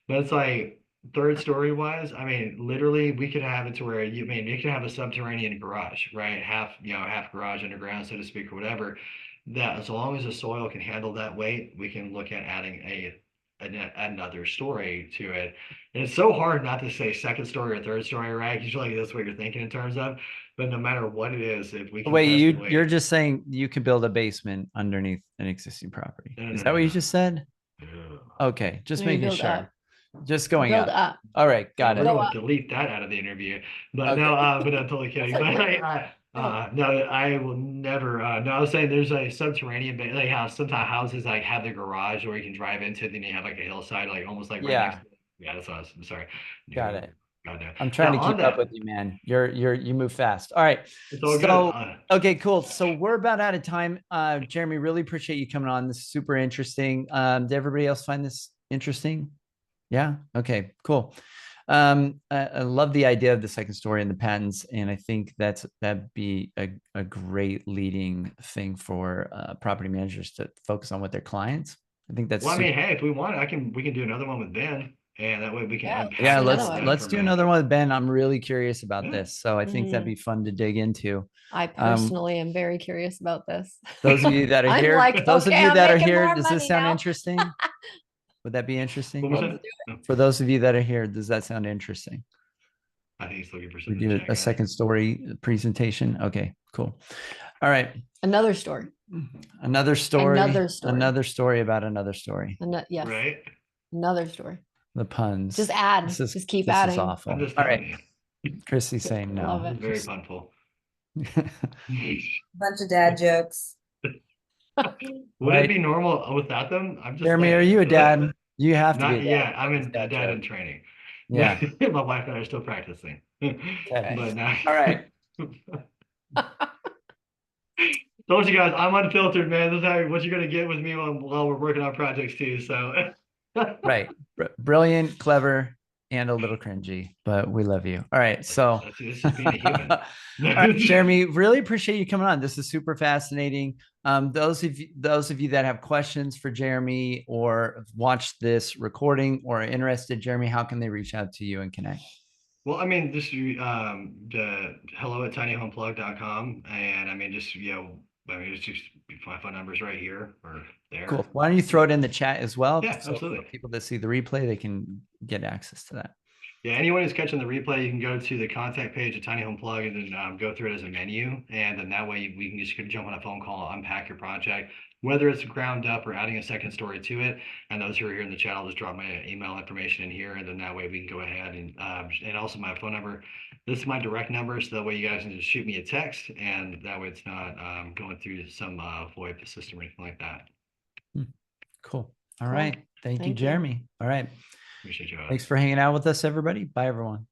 Speaker 2: But it's like third story wise, I mean, literally we could have it to where you could have a subterranean garage, right? Half garage underground, so to speak, or whatever. That as long as the soil can handle that weight, we can look at adding another story to it. And it's so hard not to say second story or third story, right? Because like that's what you're thinking in terms of. But no matter what it is, if we can
Speaker 1: Wait,
Speaker 2: test the weight.
Speaker 1: you're just saying you could build a basement underneath an existing property.
Speaker 2: No,
Speaker 1: Is
Speaker 2: no,
Speaker 1: that what you
Speaker 2: no.
Speaker 1: just said?
Speaker 2: Yeah.
Speaker 1: Okay, just
Speaker 6: No, you
Speaker 1: making
Speaker 6: build
Speaker 1: sure.
Speaker 6: up.
Speaker 1: Just going
Speaker 6: Build
Speaker 1: up.
Speaker 6: up.
Speaker 1: All right, got
Speaker 2: We're
Speaker 1: it.
Speaker 6: Go
Speaker 2: going
Speaker 6: up.
Speaker 2: to delete that out of the interview. But
Speaker 1: Okay.
Speaker 2: no, but I'm totally kidding.
Speaker 6: That's
Speaker 2: But
Speaker 6: okay.
Speaker 2: no, I will never. No, I was saying there's a subterranean, like how sometimes houses like have the garage where you can drive into, then you have like a hillside, like almost like right
Speaker 1: Yeah.
Speaker 2: next to it. Yeah, that's us. I'm sorry.
Speaker 1: Got
Speaker 2: No,
Speaker 1: it.
Speaker 2: God, no.
Speaker 1: I'm trying
Speaker 2: Now,
Speaker 1: to
Speaker 2: on
Speaker 1: keep up
Speaker 2: that,
Speaker 1: with you, man. You move fast. All right.
Speaker 2: it's all
Speaker 1: So,
Speaker 2: good.
Speaker 1: okay, cool. So we're about out of time. Jeremy, really appreciate you coming on. This is super interesting. Did everybody else find this interesting? Yeah. Okay, cool. I love the idea of the second story and the patents, and I think that'd be a great leading thing for property managers to focus on with their clients. I think that's
Speaker 2: Well, I
Speaker 1: super.
Speaker 2: mean, hey, if we want, we can do another one with Ben, and that way we can
Speaker 6: Yeah,
Speaker 2: unpack
Speaker 1: Yeah,
Speaker 6: another
Speaker 2: all
Speaker 6: one.
Speaker 2: that
Speaker 1: let's do
Speaker 2: information.
Speaker 1: another one with Ben. I'm really curious about
Speaker 2: Yeah.
Speaker 1: this, so I think that'd
Speaker 6: Mhm.
Speaker 1: be fun to dig into.
Speaker 6: I personally am very curious about this.
Speaker 1: Those of you that are
Speaker 6: I'm
Speaker 1: here,
Speaker 6: like,
Speaker 1: those
Speaker 6: okay,
Speaker 1: of you
Speaker 6: I'm
Speaker 1: that are
Speaker 6: making
Speaker 1: here,
Speaker 6: more
Speaker 1: does this
Speaker 6: money
Speaker 1: sound
Speaker 6: now.
Speaker 1: interesting? Would that be interesting?
Speaker 2: What was
Speaker 6: Let's
Speaker 2: that?
Speaker 1: For those of you that are here, does that sound interesting?
Speaker 2: I think he's looking for
Speaker 1: We
Speaker 2: something.
Speaker 1: do
Speaker 2: to check
Speaker 1: a
Speaker 2: out.
Speaker 1: second story presentation. Okay, cool. All right.
Speaker 6: Another story.
Speaker 1: Another story.
Speaker 6: Another story.
Speaker 1: Another story about another story.
Speaker 6: Yes.
Speaker 2: Right?
Speaker 6: Another story.
Speaker 1: The puns.
Speaker 6: Just add.
Speaker 1: This is,
Speaker 6: Just keep
Speaker 1: this
Speaker 6: adding.
Speaker 1: is awful.
Speaker 2: I'm just
Speaker 1: All
Speaker 2: telling
Speaker 1: right.
Speaker 2: you.
Speaker 1: Chrissy's saying
Speaker 6: Love
Speaker 1: no.
Speaker 6: it.
Speaker 2: Very
Speaker 1: Just-
Speaker 2: punful.
Speaker 3: Bunch of dad jokes.
Speaker 2: Would
Speaker 1: Right.
Speaker 2: it be normal without them? I'm just
Speaker 1: Jeremy, are
Speaker 2: saying.
Speaker 1: you a dad? You have to be a
Speaker 2: Not
Speaker 1: dad.
Speaker 2: yet. I'm
Speaker 1: It's
Speaker 2: a
Speaker 1: that
Speaker 2: dad in
Speaker 1: joke.
Speaker 2: training.
Speaker 1: Yeah.
Speaker 2: My wife and I are still practicing.
Speaker 1: Okay.
Speaker 2: But now,
Speaker 1: All right.
Speaker 2: told you guys, I'm unfiltered, man. This is what you're gonna get with me while we're working on projects too. So,
Speaker 1: Right. Brilliant, clever, and a little cringy, but we love you. All right. So,
Speaker 2: this is being a human.
Speaker 1: all right, Jeremy, really appreciate you coming on. This is super fascinating. Those of you that have questions for Jeremy or watched this recording or are interested, Jeremy, how can they reach out to you and connect?
Speaker 2: Well, I mean, just the hello@tinyhomeplug.com, and I mean, just I mean, it's just my phone number's right here or there.
Speaker 1: Cool. Why don't you throw it in the chat as well?
Speaker 2: Yeah,
Speaker 1: So
Speaker 2: absolutely.
Speaker 1: for people that see the replay, they can get access to that.
Speaker 2: Yeah, anyone who's catching the replay, you can go to the contact page of Tiny Home Plug and then go through it as a menu. And then that way we can just jump on a phone call, unpack your project, whether it's ground up or adding a second story to it. And those who are here in the chat, I'll just drop my email information in here. And then that way we can go ahead and also my phone number. This is my direct number. So that way you guys can just shoot me a text. And that way it's not going through some VoIP system or anything like that.
Speaker 1: Cool. All
Speaker 6: Cool.
Speaker 1: right. Thank you,
Speaker 6: Thank you.
Speaker 1: Jeremy. All right.
Speaker 2: Appreciate you.
Speaker 1: Thanks for hanging out with us, everybody. Bye, everyone.